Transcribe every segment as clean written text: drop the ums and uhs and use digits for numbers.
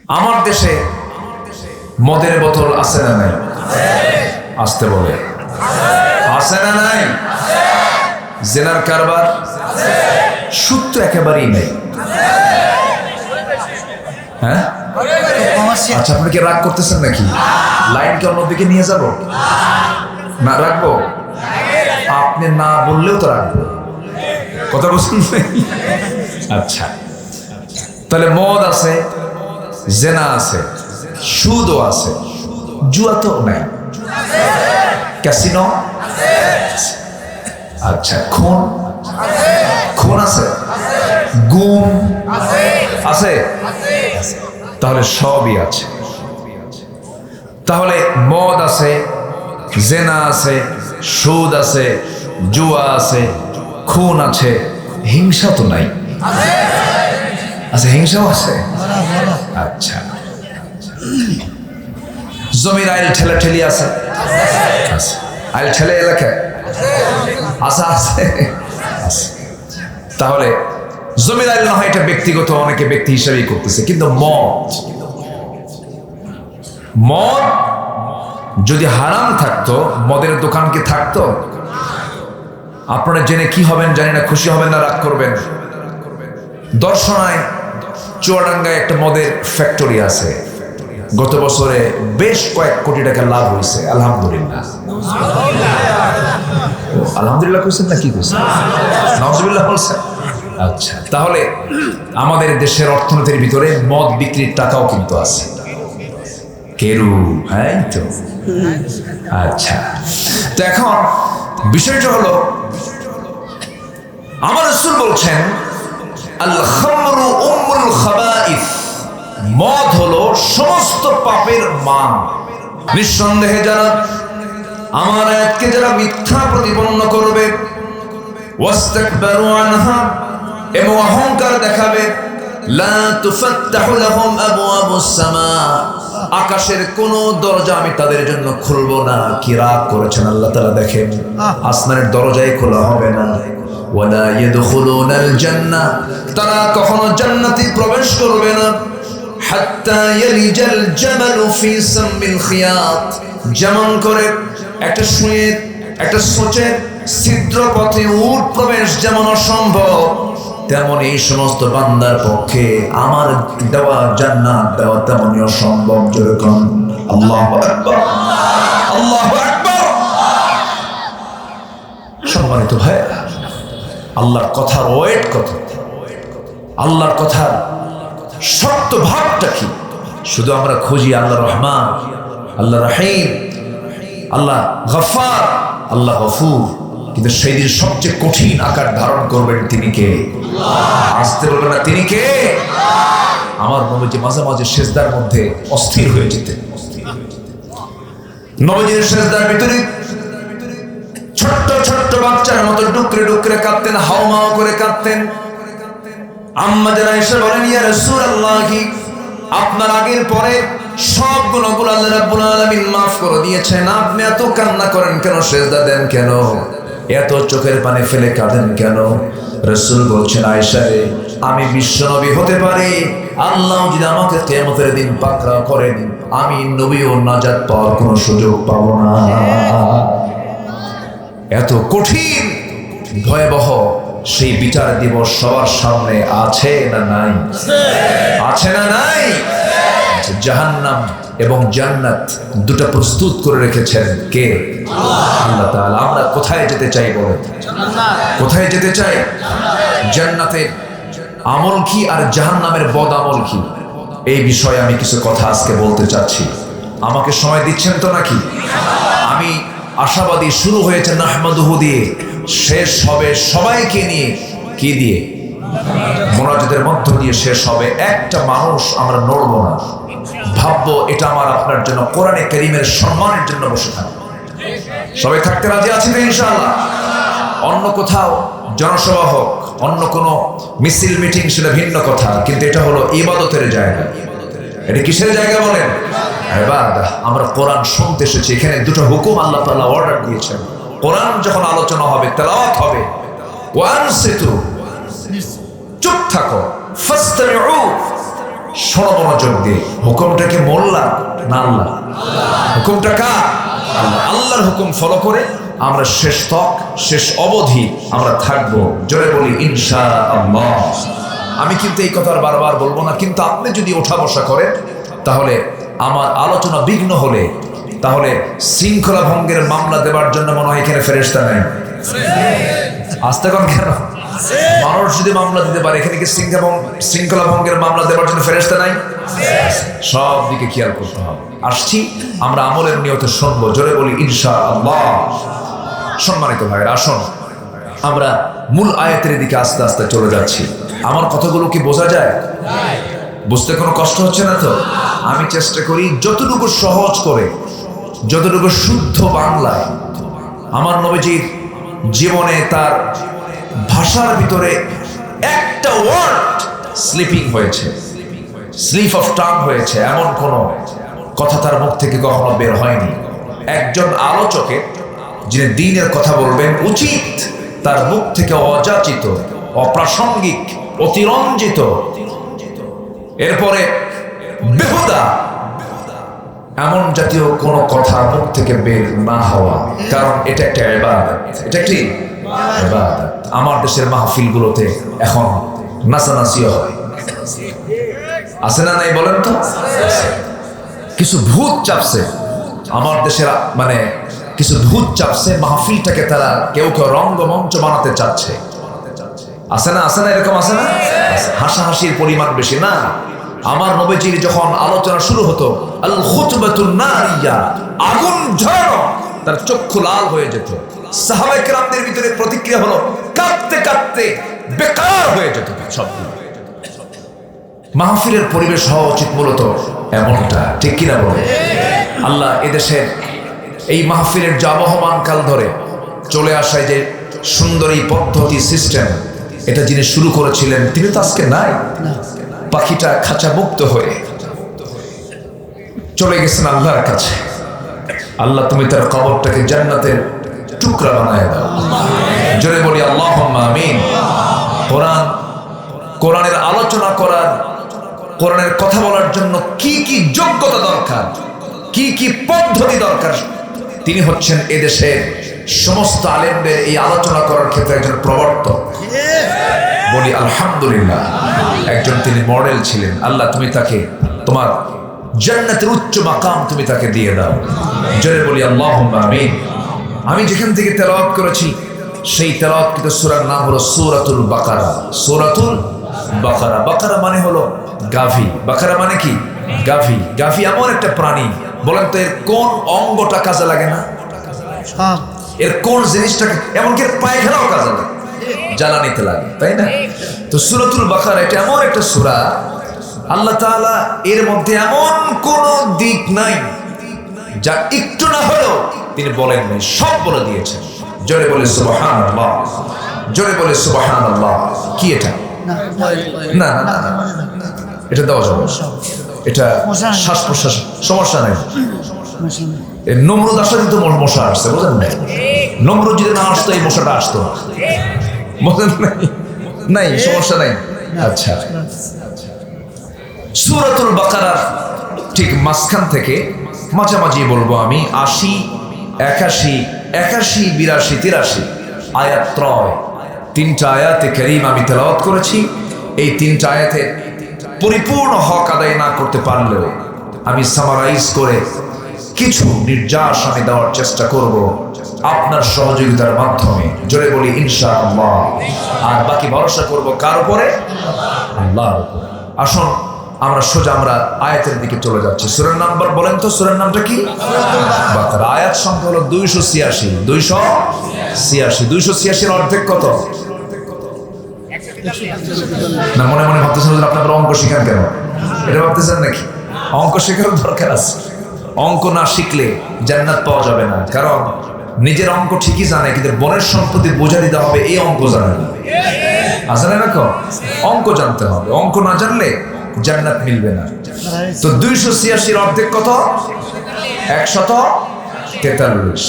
আমার দেশে মদের বোতল আছে না নাই? আসতে বলে আছে না নাই? জেনার কারবার, সুদ তো একেবারেই নেই। হ্যাঁ, আচ্ছা, আপনি কি রাগ করতেছেন নাকি? লাইনকে অন্যদিকে নিয়ে যাব না? রাখবো? আপনি না বললেও তো রাখবো, কথা বলছেন? আচ্ছা, তাহলে মদ আছে, জেনা আছে, সুদও আছে, জুয়া তো নাই, ক্যাসিনো, আচ্ছা, খুন, খুন আছে, গুম আছে, তাহলে সবই আছে। তাহলে মদ আছে, জেনা আছে, সুদ আছে, জুয়া আছে, খুন আছে, হিংসা তো নাই? আচ্ছা, হিংসাও আছে। আচ্ছা, জমির আইল ঠেলাঠেলি আছে, আইল ঠেলে এলাকায় আছে, আছে। তাহলে জমির আইল না হয় এটা ব্যক্তিগত, অনেকে ব্যক্তি হিসাবেই করতেছে, কিন্তু মদ, মদ যদি হারাম থাকতো, মদের দোকান কি থাকতো? আপনারা জেনে কি হবেন জানি না, খুশি হবেন না রাগ করবেন? দর্শনায় চুয়াডাঙ্গায় একটা মদের ফ্যাক্টরি আছে, গত বছরে বেশ কয়েক কোটি টাকা লাভ হয়েছে। আলহামদুলিল্লাহ, আলহামদুলিল্লাহ করছেন না কি করছেন? নাউজুবিল্লাহ বলছেন। আচ্ছা, তাহলে আমাদের দেশের অর্থনীতির ভিতরে মদ বিক্রির টাকাও কিন্তু আছে, কেরু, হ্যাঁ তো। আচ্ছা, তো এখন বিষয়টা হলো, আমার রাসূল বলছেন আল খামরু উম্মুল খাবাইস, মদ হলো সমস্ত পাপের মা। নিঃসন্দেহে যারা আমার আয়াতকে যারা মিথ্যা প্রতিপন্ন করবে, ওয়াস্তাকবারু আনহা, এবং অহংকার দেখাবে, লা তুফাত্তাহু লাহুম আবওয়াবুস সামা, আকাশের কোন দরজা আমি তাদের জন্য খুলবো না। কি রাগ করেছেন আল্লাহ তাআলা, দেখেন আসমানের দরজাই খোলা হবে না। ওয়ালা ইয়াদখুলুনাল জান্নাহ, তারা কখনো জান্নাতে প্রবেশ করবে না। হাত্তা ইয়ালিজাল জামালু ফি সামিল খিয়াত, যেমন করে একটা সুঁয়ে একটা সোচে ছিদ্র পথে উট প্রবেশ যেমন অসম্ভব, তেমন এই সমস্ত বান্দার পক্ষে আমার দেওয়া জান্নাত দেওয়া তেমনই অসম্ভব। যেরকম আল্লাহু আকবার, আল্লাহু আকবার। সম্মানিত ভাই, আল্লাহর কথার ওয়েট কত, আল্লাহর কথার সত্য ভাবটা কি? শুধু আমরা খুঁজি আল্লাহ রহমান, আল্লাহ রহিম, আল্লাহ গফফার, আল্লাহ গফুর, কিন্তু সেই দিন সবচেয়ে কঠিন আকার ধারণ করবেন তিনি কে? আসতে বলবেন না তিনি কে? আমার নবীজি মাঝে মাঝে সেজদার মধ্যে অস্থির হয়ে যেতেন। নবীজির সেজদার ভিতরে ছোট্ট ছোট্ট বাচ্চার মতো ডুকরে ডুকরে কাঁদতেন, হাওমাও করে কাঁদতেন। আম্মা যারা এসে বলেন, ইয়া রাসূলুল্লাহ, আপনার আগের পরে সব গুনাহগুলো আল্লাহ রাব্বুল আলামিন মাফ করে দিয়েছেন, আপনি এত কান্না করেন কেন? সেজদা দেন কেন? এত চোখের পানি ফেলে কাঁদেন কেন? রাসূল বলছেন, আয়েশা রে, আমি বিশ্বনবী হতে পারি, আল্লাহ যদি আমাকে কিয়ামতের দিন পাকড়াও করেন, আমি নবী ও নাজাত পাওয়ার কোনো সুযোগ পাবো না। এত কঠিন ভয়াবহ সেই বিচার দিবস সবার সামনে আছে না নাই? আছে না নাই? জাহান্নাম এবং জান্নাত দুটো প্রস্তুত করে রেখেছেন কে? আল্লাহ তাআলা। আমরা কোথায় যেতে চাই বলেন? কোথায় যেতে চাই? জান্নাতের আমল কি আর জাহান্নামের বদ আমল কি, এই বিষয়ে আমি কিছু কথা আজকে বলতে চাচ্ছি। আমাকে সময় দিচ্ছেন তো নাকি? আমি আশাবাদী। শুরু হয়েছে নাহমাদুহু দিয়ে, শেষ হবে সবাইকে নিয়ে। কি দিয়ে? মুনাজাতের মধ্য দিয়ে শেষ হবে। একটা মানুষ আমরা নড়বো না, ভাববো এটা আমার আপনার জন্য, কোরআনে কারীমের সম্মানের জন্য বসে থাকবো। সবাই থাকতে রাজি আছি তো ইনশাআল্লাহ? অন্য কোথাও জনসভা হোক, অন্য কোনো মিছিল মিটিং, সেটা ভিন্ন কথা, কিন্তু এটা হলো ইবাদতের জায়গা। এটা কিসের জায়গা বলেন? ইবাদত। আমরা কোরআন শুনতে এসেছি, এখানে দুটো হুকুম আল্লাহ তাআলা অর্ডার দিয়েছেন। কোরআন যখন আলোচনা হবে, তেলাওয়াত হবে, ওয়ানসিতু, চুপ থাকো, ফাসতামিউ, শোনো মনোযোগ দিয়ে, হুকুমটা কি মোল্লা না আল্লাহ? হুকুমটা কার? আল্লাহ। আল্লাহর হুকুম ফলো করে আমরা শেষ তক শেষ অবধি আমরা থাকবো। জোরে বলি ইনশাআল্লাহ। আমি কিন্তু এই কথা বারবার বলবো না, কিন্তু আপনি যদি ওঠা বসা করেন তাহলে আমার আলোচনা বিঘ্ন হলে তাহলে শৃঙ্খলা ভঙ্গের মামলা দেবার জন্য মনে হয় এখানে ফেরেশতা নেই। আসতে কোন কেন? মানুষ যদি মামলা দিতে পারে, এখানে কি শৃঙ্খলা ভঙ্গের মামলা দেবার জন্য ফেরেশতা নাই? সব দিকে খেয়াল করতে হবে। আসছি আমরা আমলের নিয়তে শুনবো। জোরে বলি ইনশাআল্লাহ। সম্মানিত ভাইয়েরা, আসুন আমরা মূল আয়াতের দিকে আস্তে আস্তে চলে যাচ্ছি। আমার কথাগুলো কি বোঝা যায়? বুঝতে কোনো কষ্ট হচ্ছে না তো? আমি চেষ্টা করি যতটুকু সহজ করে, যতটুকু শুদ্ধ বাংলায়। আমার নবীজির জীবনে তার ভাষার ভিতরে একটা ওয়ার্ড স্লিপিং হয়েছে, স্লিপ অফ টাং হয়েছে, এমন কোনো কথা তার মুখ থেকে কখনো বের হয়নি। একজন আলোচকে যিনি দ্বীনের কথা বলবেন, উচিত তার মুখ থেকে অযাচিত, অপ্রাসঙ্গিক, অতিরঞ্জিত, এরপরে বেহুদা এমন জাতীয় কোনো কথা মুখ থেকে বের না হওয়া, কারণ এটা একটা ইবাদত। এটা কি ইবাদত? আমার দেশের মাহফিলগুলোতে এখন নাচানাচিও হয়, আছে না নাই বলেন তো? কিছু ভূত চাপছে আমার দেশের, মানে কিছু ভূত চাপছে মাহফিলটাকে, তারা কেউ কেউ রঙ্গমঞ্চ বানাতে চাচ্ছে। আছে না? আছে না? এরকম আছে না? হাসাহাসির পরিমাণ বেশি না? আমার নবীজির যখন আলোচনা শুরু হতো, আল খুতবাতুন নারিয়া, আগুন ঝরানো, তার চক্ষু লাল হয়ে যেত। সাহাবায়ে কেরামদের ভিতরে প্রতিক্রিয়া হলো, কাঁদতে কাঁদতে বেকার হয়ে যেত সবগুলো। মাহফিলের পরিবেশ হওয়া উচিত মূলত এমনটা, ঠিক কিনা বলে? আল্লাহ এদেশের এই মাহফিলের যে আবহমান কাল ধরে চলে আসায় যে সুন্দর এই পদ্ধতি সিস্টেম, এটা যিনি শুরু করেছিলেন তিনি তো আজকে নাই। পাখিটা খাঁচা মুক্ত হয়ে চলে গেছেন আল্লাহর কাছে। আল্লাহ তুমি তার কবরটাকে জান্নাতের টুকরা বানায় দাও। জোরে বলি আল্লাহুম্মা আমিন। কোরআনের আলোচনা করার, কোরআনের কথা বলার জন্য কি কি যোগ্যতা দরকার, কি কি পদ্ধতি দরকার, তিনি হচ্ছেন এদেশের সমস্ত আলেমদের এই আলোচনা করার ক্ষেত্রে একজন প্রবর্তক। বলি আলহামদুলিল্লাহ। একজন তিনি মডেল ছিলেন। আল্লাহ তুমি তাকে তোমার জান্নাতের উচ্চ মাকাম তুমি তাকে দিয়ে দাও। জোরে বলি আল্লাহুম্মা আমিন। আমি যেখান থেকে তেলাওয়াত করেছি সেই তেলাওয়াতকৃত সূরার নাম হলো সূরাতুল বাকারা। সূরাতুল বাকারা, বাকারা মানে হলো গাভী। বাকারা মানে কি? গাভী। গাভী এমন একটা প্রাণী, বলেন তো এর কোন অঙ্গটা কাজে লাগে না? এর কোন জিনিসটাকে, এমনকি এর পায়খানাও কাজে লাগে, জ্বালানিতে লাগে, তাই না? তো সূরাতুল বাকারা এটা এমন একটা সূরা, আল্লাহ তাআলা এর মধ্যে এমন কোন দিক নাই যা একটু না হলেও তিনি বলেন নাই, সব বলে দিয়েছেন। জোরে বলে সুবহানাল্লাহ, জোরে বলে সুবহানাল্লাহ। কি এটা? না না না, এটা দেওয়া যাবে, এটা শ্বাস প্রশ্বাস সমস্যা নাই। নমরুদ আসলে কিন্তু মশা আসছে, বুঝলেন না? নমরুদ যদি না আসতো এই মশাটা আসতো না, বুঝলেন? নাই, সমস্যা নাই। আচ্ছা, সূরাতুল বাকারার ঠিক মাঝখান থেকে মাঝামাঝি বলবো আমি ৮০, ৮১, ৮১, ৮২, ৮৩ আয়াত ত্রয়, ৩টা আয়াতে কারীম আমি তেলাওয়াত করেছি। এই ৩টা আয়াতের পরিপূর্ণ হক আদায় না করতে পারলেও আমি সামারাইজ করে কিছু নির্যাস আমি দেওয়ার চেষ্টা করব আপনার সহযোগিতার মাধ্যমে। জোরে বলি ইনশাআল্লাহ। আর বাকি ভরসা করব কার উপরে? আল্লাহর উপরে। আসুন আমরা সোজা আমরা আয়াতের দিকে চলে যাচ্ছি। সূরার নাম্বার বলেন তো, সূরার নামটা কি? বাকারা। আয়াত সংখ্যা হলো 286। 286। 286 অর্ধেক কত? না মনে মনে ভাবতেছেন আপনার অঙ্ক শিখান কেন? এটা ভাবতেছেন নাকি? অঙ্ক শেখার দরকার আছে। অঙ্ক না শিখলে জান্নাত পাওয়া যাবে না। কারণ নিজের অঙ্ক ঠিকই জানে, কিন্তু বোনের সম্পত্তি বোঝা দিতে হবে এই অঙ্ক জানে না। আছে না এরকম? অঙ্ক জানতে হবে, অঙ্ক না জানলে জান্নাত মিলবে না। তো 286 অর্ধেক কত? 143।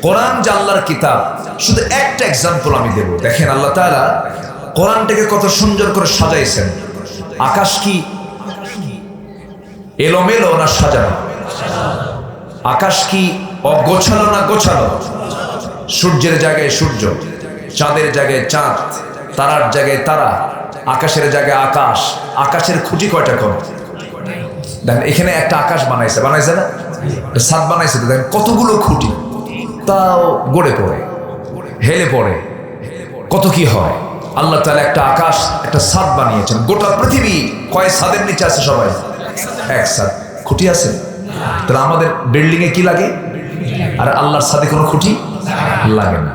কোরআন যে আল্লাহর কিতাব, শুধু একটা এক্সাম্পল আমি দেব। দেখেন আল্লাহ তাআলা কোরআনটাকে কত সুন্দর করে সাজাইছেন। আকাশ কি এলোমেলো না সাজানো? আকাশ কি অগোছালো না গোছালো? সূর্যের জায়গায় সূর্য, চাঁদের জায়গায় চাঁদ, তারার জায়গায় তারা, আকাশের জায়গায় আকাশ। আকাশের খুঁটি কয়টা কম? দেখেন এখানে একটা আকাশ বানাইছে না, ছাদ বানাইছে, দেখেন কতগুলো খুঁটি, তাও গড়ে পড়ে, হেলে পড়ে, কত কি হয়। আল্লাহ তাআলা একটা আকাশ, একটা ছাদ বানিয়েছেন। গোটা পৃথিবী কয় ছাদের নিচে আছে? সবাই এক ছাদ। খুঁটি আছে? তাহলে আমাদের বিল্ডিং এ কি লাগে? আর আল্লাহর ছাদে কোনো খুঁটি লাগে না।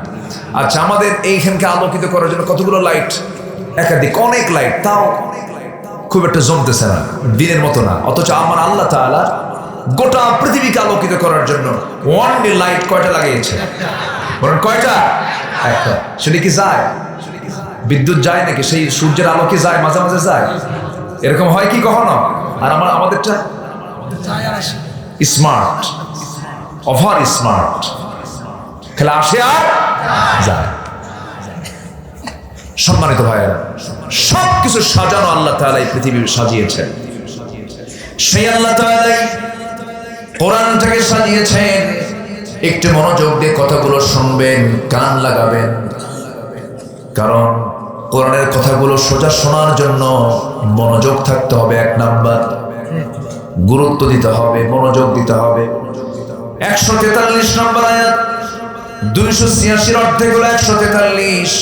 আচ্ছা, আমাদের এইখানকে আলোকিত করার জন্য কতগুলো লাইট, একাধিক অনেক লাইট, তাও খুব একটা জমতেছে না, দিনের মতো না। অথচ আমার আল্লাহ তাআলা গোটা পৃথিবীকে আলোকিত করার জন্য ওয়ানলি লাইট কয়টা লাগিয়েছে? বলেন কয়টা? একটা। সেটা কি যায়? বিদ্যুৎ যায় নাকি? সেই সূর্যের আলো কি যায়? মাঝে মাঝে যায়। এরকম হয় কি কখনো? আর আমাদেরটা স্মার্ট, ওভার স্মার্ট, খেলা আসে আর যায়। সম্মানিত ভাইয়েরা, সবকিছু সাজানো আল্লাহ তাআলা এই পৃথিবী সাজিয়েছেন। সেই আল্লাহ তাআলাই কোরআনটাকে সাজিয়েছেন। একটু মনোযোগ দিয়ে কথাগুলো শুনবেন, কান লাগাবেন, কারণ কোরআনের কথাগুলো সোজা শোনার জন্য মনোযোগ থাকতে হবে। এক নাম্বার, গুরুত্ব দিতে হবে, মনোযোগ দিতে হবে। 143 নম্বর আয়াত, 286 অর্ধেক হলো 143।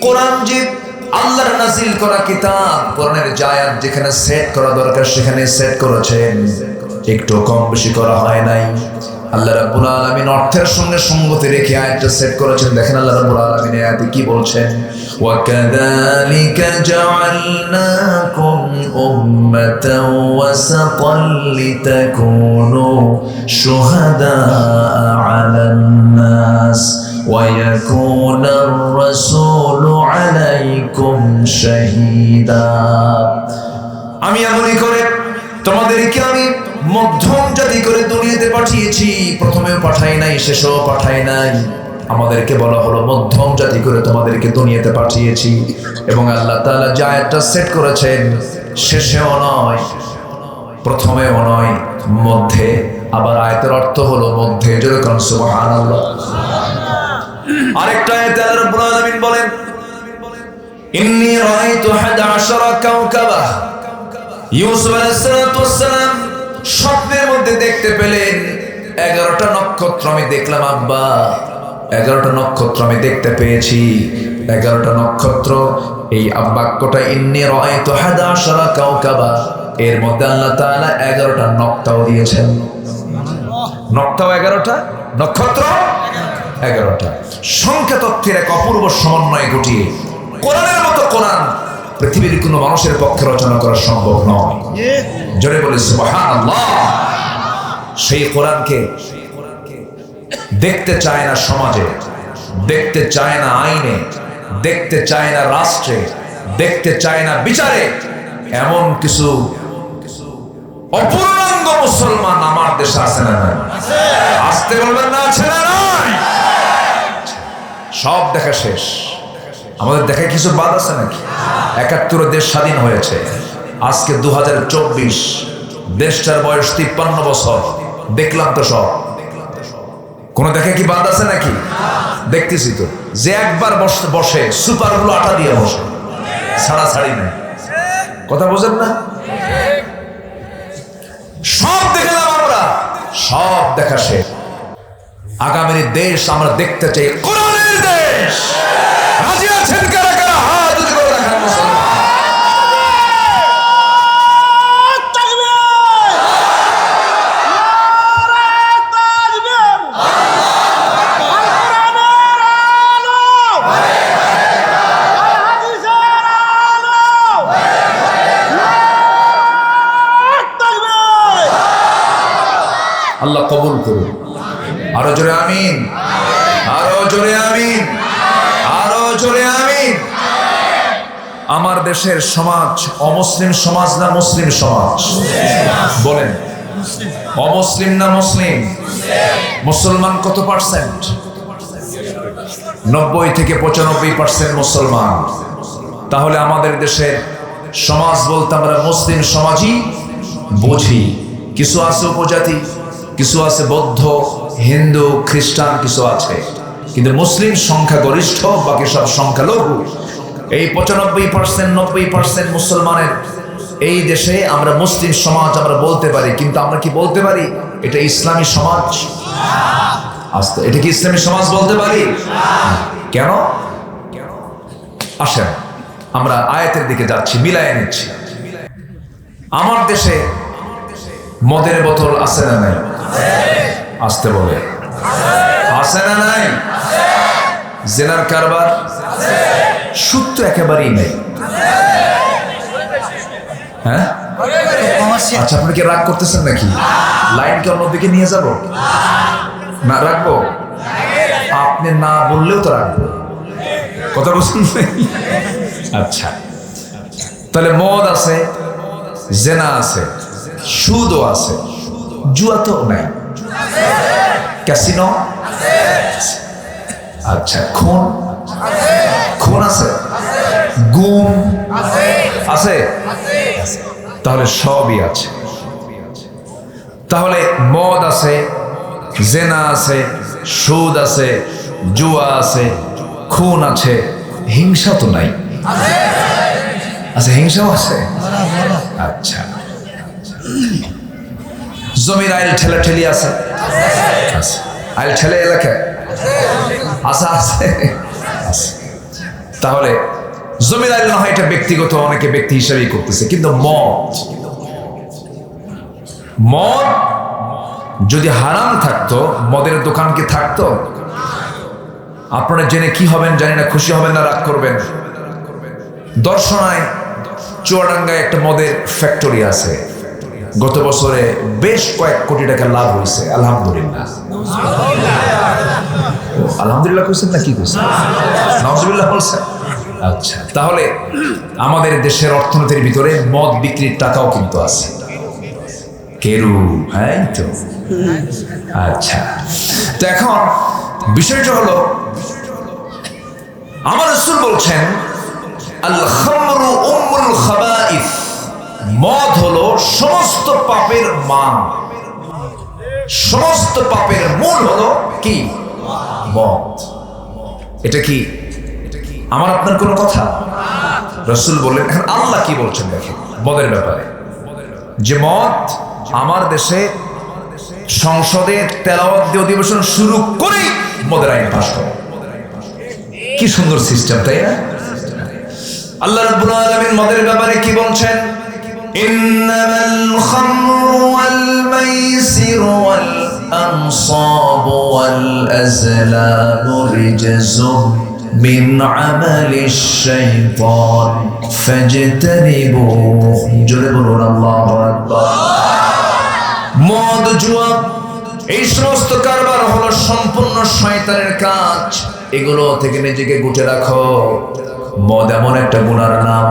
কোরআন যে আল্লাহর নাজিল করা কিতাব, কোরআনের যে আয়াত যেখানে সেট করা দরকার সেখানে সেট করেছেন, একটু কম বেশি করা হয় নাই। আল্লাহ রাব্বুল আলামিন অর্থের সঙ্গে সঙ্গতি রেখে আয়াতটা সেট করেছেন। দেখেন আল্লাহ রাব্বুল আলামিন আয়াতে কি বলছেন, ওয়া কাযালিকা জাআলনাকুম উম্মাতান ওয়াসাতান লিতাকুনু শুহাদা আলান নাস ওয়া ইয়াকুনার রাসূলু আলাইকুম শাহীদা। আমি এমনই করে তোমাদেরকে আমি মধ্যম জাতি করে দুনিয়াতে পাঠিয়েছি। প্রথমেও পাঠাই নাই, শেষেও পাঠাই নাই। আমাদেরকে বলা হলো মধ্যম জাতি করে তোমাদেরকে দুনিয়াতে পাঠিয়েছি। এবং আল্লাহ তাআলা যে আয়াতটা সেট করেছেন, শেষেও নয়, প্রথমেও নয়, মধ্যে। আবার আয়াতের অর্থ হলো মধ্যে। যেরকম সুবহানাল্লাহ। আরেকটা আয়াতে আল্লাহ রাব্বুল আলামিন বলেন, ইন্নী রাআইতু 11 কাওকাবা। ইউসুফ আলাইহিস সালাম স্বপ্নের মধ্যে দেখতে পেলেন 11টা নক্ষত্র আমি দেখলাম আব্বা, 11টা নক্ষত্র আমি দেখতে পেয়েছি। 11টা নক্ষত্র, এই বাক্যটা ইন্নী রাআইতু 11 কাওকাবা, এর মধ্যে আল্লাহ তাআলা 11টা নক্তাও দিয়েছেন। নক্তাও 11টা, নক্ষত্র 11টা। সংখ্যা তথ্যের এক অপূর্ব সমন্বয় ঘটিয়ে কোরআনের মতো কোরআন পৃথিবীর কোনো মানুষের পক্ষে রচনা করা সম্ভব নয়। জোরে বলি সুবহানাল্লাহ। সেই কোরআনকে দেখতে চায় না সমাজে, দেখতে চায় না আইনে, দেখতে চায় না রাষ্ট্রে, দেখতে চায় না বিচারে। এমন কিছু অপূর্ণাঙ্গ মুসলমান আমার দেশে আছে না নাই? আসতে বলবেন না, আছে না নাই? সব দেখা শেষ। আমাদের দেখায় কিছু বাদ আছে নাকি? 71 দেশ স্বাধীন হয়েছে, আজকে 2024, দেশটার বয়স 53 বছর। দেখলাম তো সব। কোন দেখে কি বাদ আছে নাকি? দেখতেছি তো। যে একবার বসে সুপারগুলো আটা দিয়ে বসে, ছাড়া ছাড়ি নাই। কথা বোঝেন না? সব দেখলাম আমরা, সব দেখা শেষ। আগামীর দেশ আমরা দেখতে চাই কোরআনের দেশ। রাজি আছেন কারা কারা? হাত উঁচু করে রাখেন মুসলমান। আল্লাহ কবুল করুন। আরো জোরে আমিন, আরো জোরে আমিন, আরো জোরে আমিন। আমার দেশের সমাজ অমুসলিম সমাজ না মুসলিম সমাজ? বলেন, অমুসলিম না মুসলিম? মুসলমান কত পার্সেন্ট? 90 থেকে 95% মুসলমান। তাহলে আমাদের দেশের সমাজ বলতে আমরা মুসলিম সমাজই বুঝি। কিছু আছে উপজাতি, কিছু আছে বৌদ্ধ, হিন্দু, খ্রিস্টান, কিছু আছে, কিন্তু মুসলিম সংখ্যাগরিষ্ঠ, বাকি সব সংখ্যালঘু। এই 95%, 90% মুসলমানের এই দেশে আমরা মুসলিম সমাজ আমরা বলতে পারি, কিন্তু আমরা কি বলতে পারি এটা ইসলামী সমাজ? আস্তে, এটা কি ইসলামী সমাজ বলতে পারি? কেন? আসেন আমরা আয়াতের দিকে যাচ্ছি, মিলায় নিচ্ছি। আমার দেশে মদের বোতল আছে না নাই? আসতে বলে আছে না নাই? জেনার কারবার, সুদ তো একেবারেই নেই। হ্যাঁ, আচ্ছা, আপনি কি রাগ করতেছেন নাকি? লাইনকে অন্যদিকে নিয়ে যাব না? রাখবো? আপনি না বললেও তো রাখবো, কথা বলছেন? আচ্ছা, তাহলে মদ আছে, জেনা আছে, সুদও আছে, জুয়া তো নাই, ক্যাসিনো, আচ্ছা, খুন, খুন আছে, গুম আছে, তাহলে সবই আছে। তাহলে মদ আছে, জেনা আছে, সুদ আছে, জুয়া আছে, খুন আছে, হিংসা তো নাই? আচ্ছা, হিংসাও আছে। আচ্ছা, জমির আইল ঠেলাঠেলি আছে, আইল ঠেলে এলাকায় আছে, আছে। তাহলে জমির আইল না হয় এটা ব্যক্তিগত, অনেকে ব্যক্তি হিসাবেই করতেছে, কিন্তু মদ, মদ যদি হারাম থাকতো, মদের দোকান কি থাকতো? আপনারা জেনে কি হবেন জানি না, খুশি হবেন না রাগ করবেন। দর্শনায় চুয়াডাঙ্গায় একটা মদের ফ্যাক্টরি আছে, গত বছরে বেশ কয়েক কোটি টাকা লাভ হয়েছে, আলহামদুলিল্লাহ। আলহামদুলিল্লাহ কইছেন না কি কইছেন? নাউজুবিল্লাহ বলছেন? আচ্ছা, তাহলে আমাদের দেশের অর্থনীতির ভিতরে মদ বিক্রির টাকাও কিন্তু আছে, কেরু, হ্যাঁ তো। আচ্ছা, তো এখন বিষয়টা হলো, আমার রাসূল বলছেন আল খামরু উম্মুল খাবাইস, মদ হলো সমস্ত পাপের মা, সমস্ত পাপের মূল হলো কি? মদ। এটা কি আমার আপনার কোনো কথা? রাসূল বললেন। এখন আল্লাহ কি বলছেন দেখেন মদের ব্যাপারে, যে মদ আমার দেশে সংসদে তেলাওয়াত দিয়ে অধিবেশন শুরু করেই মদের আইন পাস করে। কি সুন্দর সিস্টেম, তাই না? আল্লাহ রাব্বুল আলামিন মদের ব্যাপারে কি বলছেন? ইন্নামাল খামরু ওয়াল মাইসিরু ওয়াল আনসাবু ওয়াল আজলামু রিজসুম মিন আমালিশ শাইতান ফাজতানিবুহু। জোরে বলুন আল্লাহু আকবার। মদ, জুয়া, এই সমস্ত কারবার হলো সম্পূর্ণ শয়তানের কাজ, এগুলো থেকে নিজেকে গুটে রাখো। মদ এমন একটা গুনার নাম,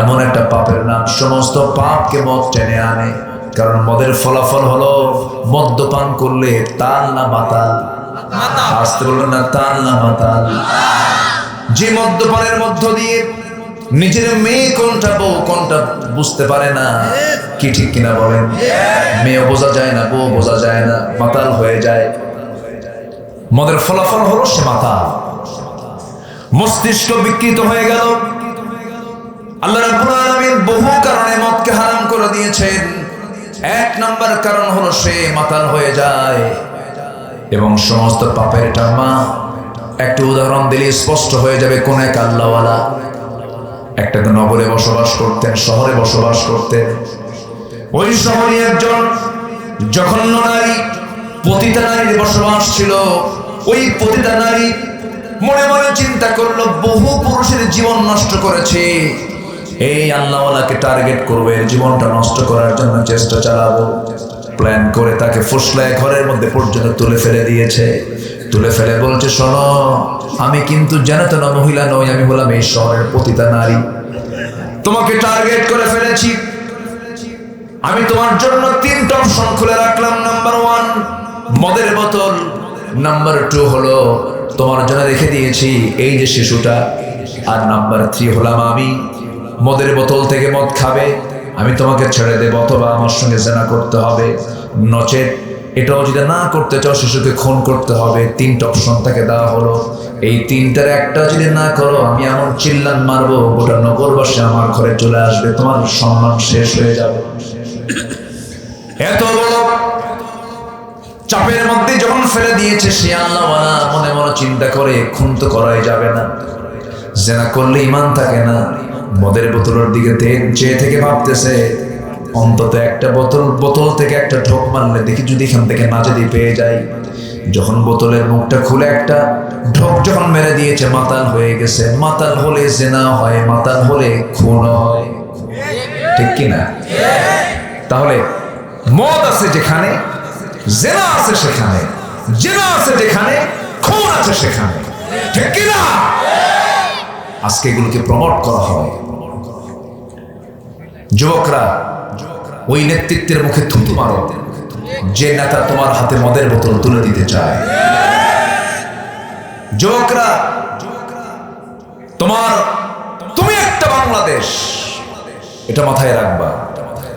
এমন একটা পাপের নাম, সমস্ত পাপকে মদ টেনে আনে। কারণ মদের ফলাফল হলো মদ্যপান করলে তাল না মাতাল, আসতে বললো না, তাল না মাতাল। যে মদ্যপানের মধ্য দিয়ে নিজের মেয়ে কোনটা বউ কোনটা বুঝতে পারে না, কি ঠিক কিনা বলেন? মেয়ে বোঝা যায় না, বউ বোঝা যায় না, মাতাল হয়ে যায়। মদের ফলাফল হলো সে মাতাল, মস্তিষ্ক বিকৃত হয়ে গেল। আল্লাহ রাব্বুল আলামিন বহু কারণে মদকে হারাম করে দিয়েছেন। এক নাম্বার কারণ হলো সে মাতাল হয়ে যায় এবং সমস্ত পাপের এটা মা। একটা উদাহরণ দিলে স্পষ্ট হয়ে যাবে কোন এক আল্লাহওয়ালা। একটা নগরে বসবাস করতেন, শহরে বসবাস করতেন। ওই শহরে একজন জঘন্য নারী, পতিতা নারীর বসবাস ছিল। ওই পতিতা নারী মনে মনে চিন্তা করলো, বহু পুরুষের জীবন নষ্ট করেছে, এই আল্লাহওয়ালাকে টার্গেট করবে, জীবনটা নষ্ট করার জন্য চেষ্টা চালাবো। প্ল্যান করে তাকে ফুসলায় ঘরের মধ্যে পর্যন্ত তুলে ফেলে দিয়েছে। তুলে ফেলে বলছে, শোনো, আমি কিন্তু জানাতো মহিলা নই, আমি হলাম এই শহরের পতিতা নারী। তোমাকে টার্গেট করে ফেলেছি। আমি তোমার জন্য 3টা অপশন খুলে রাখলাম। নাম্বার 1 মদের বোতল, নাম্বার 2 হলো তোমার জন্য রেখে দিয়েছি এই যে শিশুটা, আর নাম্বার 3 হলাম আমি। মদের বোতল থেকে মদ খাবে, আমি তোমাকে ছেড়ে দেব, অথবা আমার সঙ্গে জেনা করতে হবে, নচেত এটাও যদি না করতে চাও শিশুকে খুন করতে হবে। 3টা অপশন তাকে দেওয়া হলো। এই 3টার একটা যদি না করো আমি এমন চিল্লান মারবো গোটা নগরবাসী আমার ঘরে চলে আসবে, তোমার সম্মান শেষ হয়ে যাবে। এত বড় চাপের মধ্যে যখন ফেলে দিয়েছে সে আল্লাহওয়ালা মনে মনে চিন্তা করে খুন তো করাই যাবে না, জেনা করলে ইমান থাকে না। মদের বোতলের দিকে চেয়ে থেকে ভাবতেছে অন্তত একটা বোতল থেকে একটা ঢোক মারলে দেখি যদি এখান থেকে না যদি পেয়ে যাই। যখন বোতলের মুখটা খুলে একটা ঢোক যখন মেরে দিয়েছে, মাতাল হয়ে গেছে। মাতাল হলে জেনা হয়, মাতাল হলে খুন হয়, ঠিক কিনা? তাহলে মদ আছে যেখানে, জেনা আছে সেখানে, জেনা আছে যেখানে, খুন আছে সেখানে, ঠিক কিনা? আজকে এগুলোকে প্রমোট করা হয়। যুবকরা ওই নেতৃত্বের মুখে থুতু মারো যে নেতা তোমার হাতে মদের বোতল তুলে দিতে চায়। যুবকরা তুমি একটা বাংলাদেশ, এটা মাথায় রাখবা।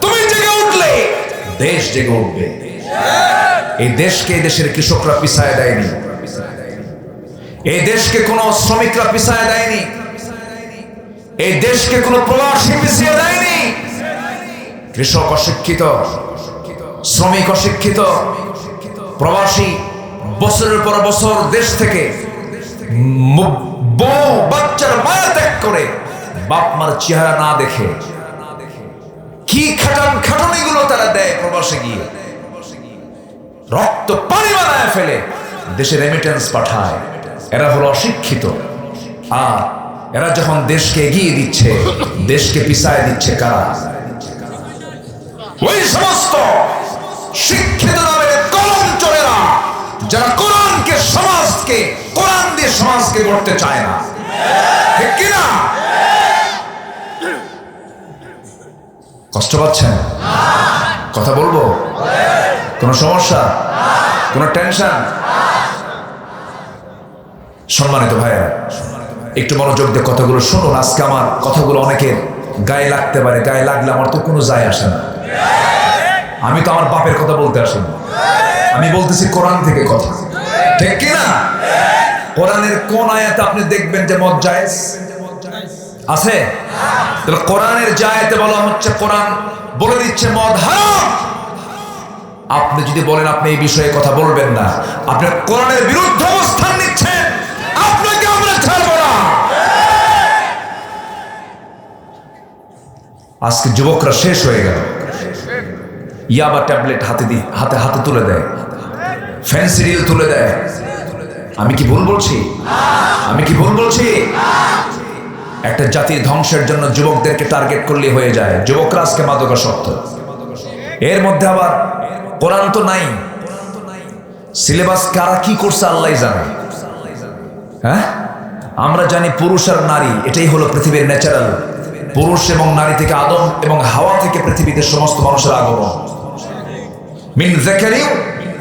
তুমি জেগে উঠলে দেশ জেগে উঠবে। এই দেশকে এই দেশের কৃষকরা পিছায় দেয়নি, এই দেশকে কোন শ্রমিকরা পিছায় দেয়নি, এই দেশকে কোন প্রবাসী পিছিয়ে দেয়নি। কৃষক অশিক্ষিত, শ্রমিক অশিক্ষিত, প্রবাসী বছরের পর বছর দেশ থেকে বউ বাচ্চার মায়া ত্যাগ করে বাপ মার চেহারা না দেখে কি খাটানিগুলো তারা দেয় প্রবাসে গিয়ে, রক্ত পানি বানায় ফেলে দেশে রেমিটেন্স পাঠায়। এরা হলো অশিক্ষিত। আর এরা যখন দেশকে এগিয়ে দিচ্ছে, দেশকে পিছায় দিচ্ছে কারা? ওই সমস্ত শিক্ষিত নামের কলম চোরেরা যারা কোরআনকে সমাজকে কোরআন দিয়ে সমাজকে গড়তে চায় না, ঠিক কিনা? কষ্ট পাচ্ছেন? কথা বলবো? কোন সমস্যা, কোন টেনশন? সম্মানিত ভাইয়েরা, একটু মনোযোগ দিয়ে কথাগুলো শুনুন। আজকে আমার কথাগুলো অনেকের গায়ে লাগতে পারে, গায়ে লাগলে আমার তো কোনো যায় আসে না। আমি তো আমার বাপের কথা বলতে আসিনি, আমি বলতেছি কোরআন থেকে কথা, ঠিক কিনা? কোরআনের কোন আয়াতে আপনি দেখবেন যে মদ জায়েজ আছে? তাহলে কোরআনের যে আয়াতে বলা হচ্ছে, কোরআন বলে দিচ্ছে মদ হারাম। আপনি যদি বলেন আপনি এই বিষয়ে কথা বলবেন না, আপনি কোরআনের বিরুদ্ধে অবস্থান নিচ্ছেন, আপনাকে আমরা ছাড়ব না। আজকে যুবকরা শেষ হয়ে গেল। ইয়াবা ট্যাবলেট হাতে তুলে দেয়, ফেন্সিডিল তুলে দেয়। আমি কি ভুল বলছি? আমি কি ভুল বলছি? একটা জাতির ধ্বংসের জন্য যুবকদেরকে টার্গেট করলে হয়ে যায়। যুবকরা আজকে মাদকাসক্ত। এর মধ্যে আবার কোরআন তো নাই, সিলেবাস কারা কি করছে আল্লাহ জানে। হ্যাঁ, আমরা জানি পুরুষ আর নারী এটাই হলো পৃথিবীর ন্যাচারাল। পুরুষ এবং নারী থেকে আদম এবং হাওয়া থেকে পৃথিবীতে সমস্ত মানুষের আগমন। মিন যাকারিন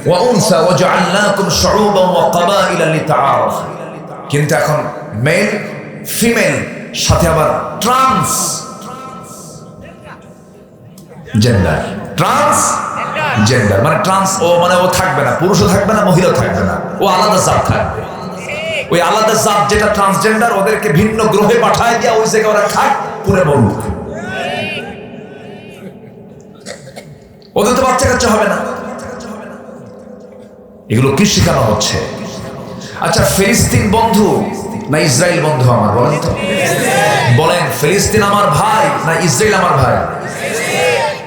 ওয়া উনসা ওয়া জাআলনাকুম শুউবান ওয়া ক্বাবাইলা লিতাআরাফু। কিন্তু এখন মেল ফিমেল সাথে আবার ট্রান্স জেন্ডার, ট্রান্স জেন্ডার মানে ট্রান্স, ও মানে ও থাকবে না, পুরুষও থাকবে না, মহিলাও থাকবে না, ও আলাদা জাত থাকবে। ওই আলাদা জাত যেটা ট্রান্সজেন্ডার, ওদেরকে ভিন্ন গ্রহে পাঠায় দিয়া ওই জায়গায় ওরা খায় পুরে মরুক। ওদের তো বাচ্চা কাচ্চা হবে না। এগুলো কি শেখানো হচ্ছে? আচ্ছা, ফিলিস্তিন বন্ধু না ইসরায়েল বন্ধু আমার? বলেন তো, বলেন, ফিলিস্তিন আমার ভাই না ইসরায়েল আমার ভাই?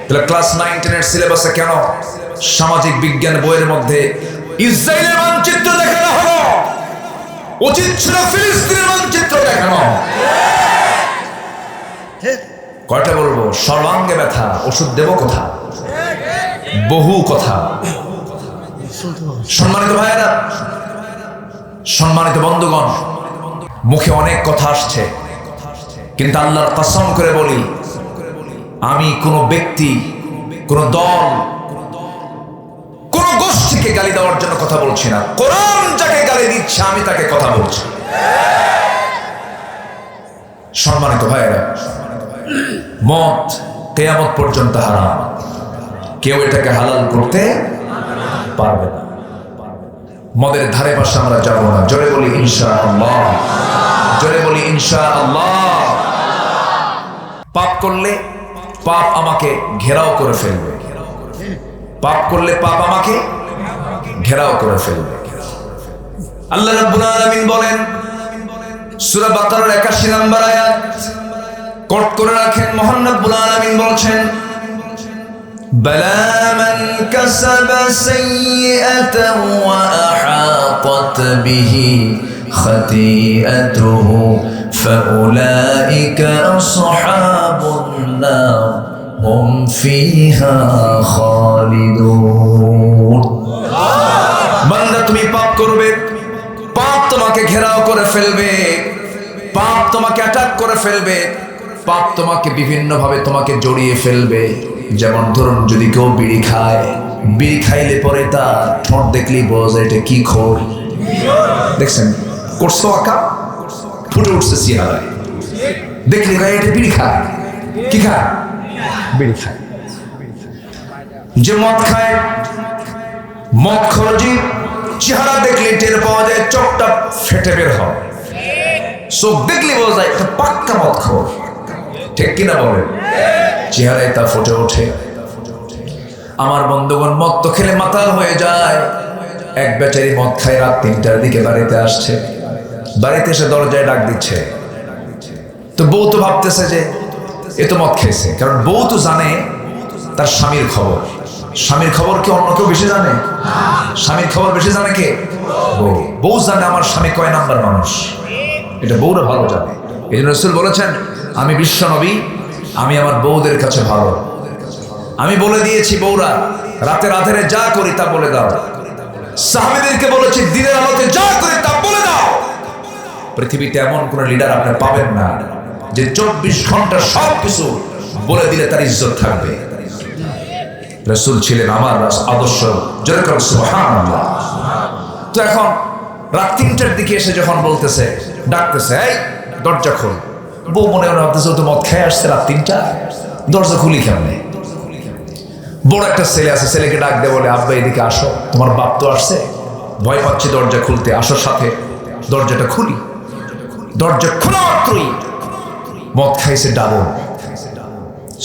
তাহলে ক্লাস 9-10 সিলেবাসে কেন সামাজিক বিজ্ঞান বইয়ের মধ্যে ইসরায়েলের মানচিত্র দেখানো হলো? উচিত ছিল ফিলিস্তিনের মানচিত্র দেখানো। কয়টা বলবো? সর্বাঙ্গে ব্যথা, ওষুধ দেব কোথা? বহু কথা। সম্মানিত ভাইয়েরা, সম্মানিত বন্ধুগণ, মুখে অনেক কথা আসছে, কিন্তু আল্লাহর কসম করে বলি, আমি কোন ব্যক্তি, কোন দল, কোন গোষ্ঠীকে গালি দেওয়ার জন্য কথা বলছি না। কোরআন যাকে গালি দিচ্ছে আমি তাকে কথা বলছি। সম্মানিত ভাইয়েরা, মদ, কিয়ামত পর্যন্ত হারাম। কেউ এটাকে হালাল করতে পারবে না। মদের ধারে পাশে আমরা যাব না। জোরে বলি ইনশাআল্লাহ, জোরে বলি ইনশাআল্লাহ। পাপ করলে পাপ আমাকে ঘেরাও করে ফেলবে, পাপ করলে পাপ আমাকে ঘেরাও করে ফেলবে। আল্লাহ রাব্বুল আলামিন বলেন সূরা বাকারার ৮১ নম্বর আয়াত, কোট করে রাখেন, মহান রব্বুল আলামিন বলছেন বালা মান কাসাবা সাইয়্যাতান ওয়া আহাতাত বিহি খাতিআতুহু ফাউলাইকা আসহাবুন নার হুম ফিহা খালিদুন। বান্দা তুমি পাপ করবে, পাপ তোমাকে ঘেরাও করে ফেলবে, পাপ তোমাকে অ্যাটাক করে ফেলবে, পাপ তোমাকে বিভিন্ন ভাবে তোমাকে জড়িয়ে ফেলবে। যেমন ধরুন যদি কেউ বিড়ি খায়, বিড়ি খাইলে পরে তার ঠোঁট দেখলেই বোঝা যায় এটা কি খোর। দেখছেন করছো আঁকা ফুটে উঠছে চেহারায়, দেখলি ভাই এটা বিড়ি খায়। কি খায়? বিড়ি খায়। যে মদ খায়, মদ খরজি চেহারা দেখলে টের পাওয়া যায়, চোখটা ফেটে বের হয়, চোখ দেখলে বোঝা যায় এটা পাক্কা মদ খোর। ঠিক কিনা বলে? চেহারায় তা ফুটে ওঠে। আমার বন্ধুগণ, মদ তো খেলে মাতাল হয়ে যায়। এক বেচারি মদ খায়, রাত ৩টার দিকে বাড়িতে আসছে, বাড়িতে এসে দরজায় ডাক দিচ্ছে। তো বউ তো ভাবতেছে যে এ তো মদ খেয়েছে, কারণ বউ তো জানে তার স্বামীর খবর। স্বামীর খবর কি অন্য কেউ বেশি জানে? স্বামীর খবর বেশি জানে কে? বউ। বউ জানে আমার স্বামী কয় নাম্বার মানুষ, এটা বউরা ভালো জানে। এই জন্য রাসূল বলেছেন আমি বিশ্ব নবী, আমি আমার বউদের কাছে ভালো। আমি বলে দিয়েছি বউরা রাতের আধারে যা করি তা বলে দাও। সাহাবীদেরকে বলেছি দিনের আলোতে যা করি তা বলে দাও। পৃথিবীতে এমন কোন লিডার আপনি পাবেন না যে 24 ঘন্টা সব কিছু বলে দিলে তার ইজ্জত থাকবে। রাসূল ছিলেন আমার আদর্শ। জোরে করে সুবহানাল্লাহ। তো এখন রাত ৩টার দিকে এসে যখন বলতেছে, ডাকতেছে, এই দরজা খোল। বউ মনে মনে ভাবতেছে ও তো মদ খেয়ে আসছে রাত ৩টা, দরজা খুলি কেমনে? বড় একটা ছেলে আছে, ছেলেকে ডাক দিয়ে বলে আব্বা এদিকে আসো, তোমার বাপ তো আসছে, ভয় পাচ্ছি দরজা খুলতে, আসো সাথে। দরজাটা খুলি, দরজা খোলা মাত্রই মদ খাইছে ডাবল,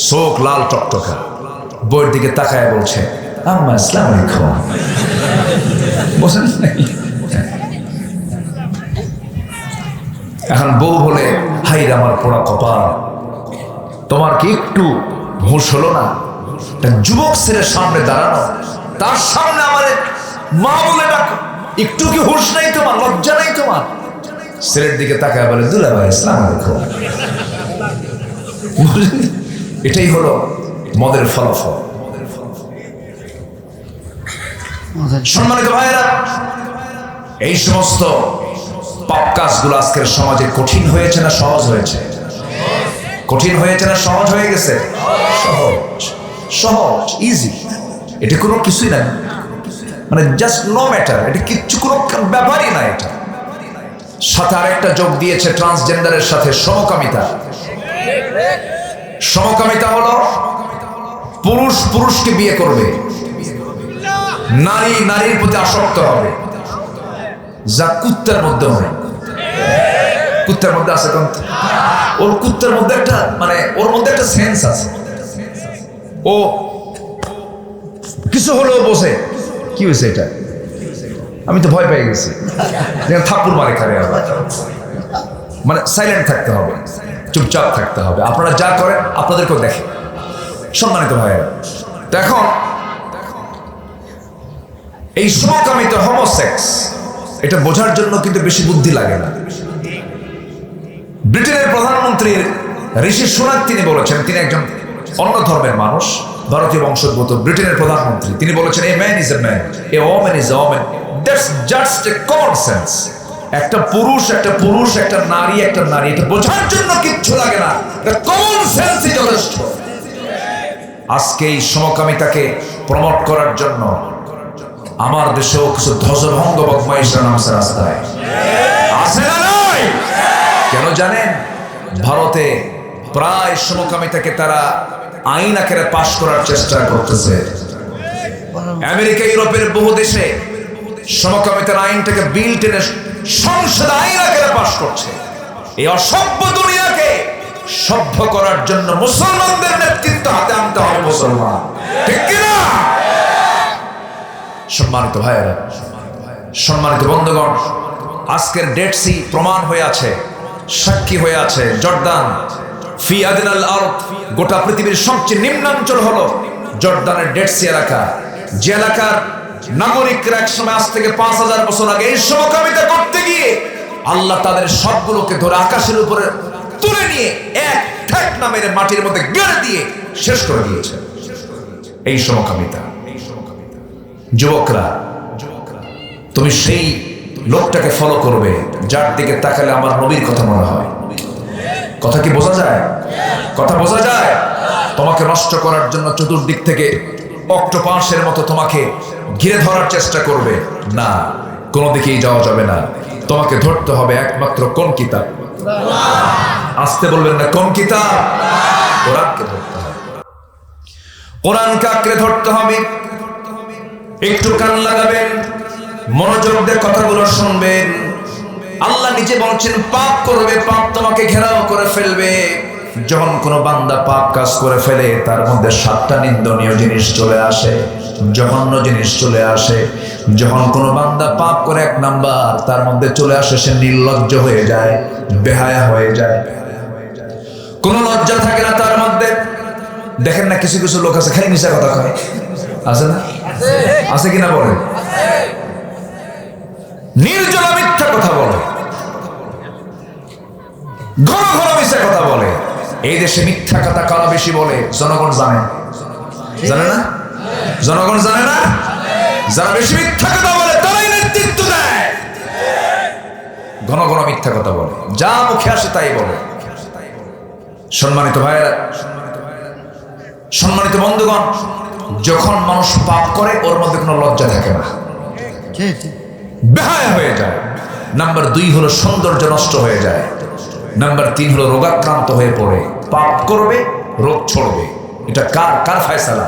চোখ লাল টকটকা। বউয়ের দিকে তাকায় বলছে আম্মা আসসালামু আলাইকুম। বসেন। এখন বউ বলে হাই আমার পোড়া কপাল, তোমার কি একটু হুঁশ হলো না? যুবক ছেলের সামনে দাঁড়ানো, তার সামনে আমার মা বলে ডাকো, একটু কি হুঁশ নাই তোমার? লজ্জা নাই তোমার? ছেলের দিকে তাকায় বলে দুলাভাই আসসালামু আলাইকুম। এটাই হলো মদের ফলাফল। সম্মানিত ভাইয়েরা, এই সমস্ত পাপ কাজগুলো আজকের সমাজে কঠিন হয়েছে না সহজ হয়েছে? কঠিন হয়েছে না সহজ হয়ে গেছে? সহজ, সহজ, ইজি। এটা কোনো কিছুই না, মানে জাস্ট নো ম্যাটার, এটা কিচ্ছু কোনো ব্যাপারই না। এটা সাথে আরেকটা যোগ দিয়েছে ট্রান্সজেন্ডারের সাথে সমকামিতা। সমকামিতা হলো পুরুষ পুরুষকে বিয়ে করবে, নারী নারীর প্রতি আসক্ত হবে, যা কুত্তার মধ্যে হয়। কুত্তার মধ্যে আছে, ওর কুত্তার মধ্যে একটা মানে ওর মধ্যে একটা সেন্স আছে। ও কিছু হলেও বসে কি হয়েছে এটা, আমি তো ভয় পেয়ে গেছি, থাপ্পড় মারে খারে আবার। মানে সাইলেন্ট থাকতে হবে, চুপচাপ থাকতে হবে। আপনারা যা করেন আপনাদেরকেও দেখে। সম্মানিত ভাইয়েরা, তো এখন এই সমকামিতা হোমোসেক্স এটা বোঝার জন্য কিন্তু বেশি বুদ্ধি লাগে না। ব্রিটেনের প্রধানমন্ত্রী ঋষি সুনাক তিনি বলেছেন, তিনি একজন অন্য ধর্মের মানুষ, ভারতীয় বংশোদ্ভূত ব্রিটেনের প্রধানমন্ত্রী। তিনি বলেছেন a man is a man, a woman is a woman, that's just a common sense. একটা পুরুষ একটা পুরুষ, একটা নারী একটা নারী, এটা বোঝার জন্য কিচ্ছু লাগে না, কমন সেন্সই যথেষ্ট। আজকে এই সমকামিতাকে প্রমোট করার জন্য আমার দেশেও কিছু ধ্বজভঙ্গ বদমাইশরা নামছে রাস্তায়, আছে না নাই? কেন জানেন? ভারতে প্রায় সমকামিতাকে তারা আইন আকারে পাশ করার চেষ্টা করতেছে। আমেরিকা ইউরোপের বহু দেশে সমকামিতার আইনটাকে বিল টেনে সংসদ আইন আকারে পাশ করছে। এই অসভ্য দুনিয়াকে সভ্য করার জন্য মুসলমানদের নেতৃত্ব হাতে আনতে হবে। মুসলমান, ঠিক কিনা? সম্মানিত ভাইয়েরা, সম্মানিত বন্ধুগণ, আজকের ডেড সি প্রমাণ হয়ে আছে, সাক্ষী হয়ে আছে। জর্দান ফি আদনাল আরদ, গোটা পৃথিবীর সবচেয়ে নিম্নাঞ্চল হলো জর্দানের ডেড সি এলাকা। যে এলাকার নাগরিকরা একসময় আজ থেকে 5000 বছর আগে এই সমকামিতা করতে গিয়ে আল্লাহ তাদের সবগুলোকে ধরে আকাশের উপরে তুলে নিয়ে এক ঠেক না মেরে মাটির মধ্যে গেড়ে দিয়ে শেষ করে দিয়েছে এই সমকামিতা। যুবকরা, তুমি সেই লোকটাকে ফলো করবে যার দিকে তাকালে আমার নবীর কথা মনে হয়। কথা কি বোঝা যায়? কথা বোঝা যায়? তোমাকে নষ্ট করার জন্য চতুর্দিক থেকে অক্টোপাসের মতো তোমাকে ঘিরে ধরার চেষ্টা করবে না, কোনো দিকেই যাওয়া যাবে না। তোমাকে ধরতে হবে একমাত্র কোন কিতাব? আসতে বলবেন না, কোন কিতাব? কোরআনকে ধরতে হবে। কোরআনকে আঁকড়ে ধরতে হবে। একটু কান লাগাবেন, মনোযোগ দিয়ে কথাগুলো শুনবেন। আল্লাহ নিজে বলছেন পাপ করবে, পাপ তোমাকে ঘেরাও করে ফেলবে। যখন কোনো বান্দা পাপ কাজ করে ফেলে তার মধ্যে 7টা নিন্দনীয় জিনিস চলে আসে, জঘন্য জিনিস চলে আসে। যখন কোনো বান্দা পাপ করে 1 নাম্বার তার মধ্যে চলে আসে সে নির্লজ্জ হয়ে যায়, বেহায়া হয়ে যায়, কোনো লজ্জা থাকে না তার মধ্যে। দেখেন না কিছু কিছু লোক আছে খালি মিশা কথা কয়, আছে না? আছে কিনা বলেন? নির্জলা মিথ্যা কথা বলে, ঘন ঘন মিথ্যা কথা বলে। এই দেশে মিথ্যা কথা কারা বেশি বলে জনগণ জানে? জানে না? জনগণ জানে না? যারা বেশি মিথ্যা কথা বলে তারাই নেতৃত্ব দেয়। ঘন ঘন মিথ্যা কথা বলে, যা মুখে আসে তাই বলে। সম্মানিত ভাইয়েরা, সম্মানিত বন্ধুগণ, যখন মানুষ পাপ করে ওর মধ্যে কোনো লজ্জা থাকে না, বেহায়া হয়ে যায়। নাম্বার 2 হলো সৌন্দর্য নষ্ট হয়ে যায়। নাম্বার 3 হলো রোগাক্রান্ত হয়ে পড়ে। পাপ করবে, রোগ ছড়বে। এটা কার কার ফয়সালা?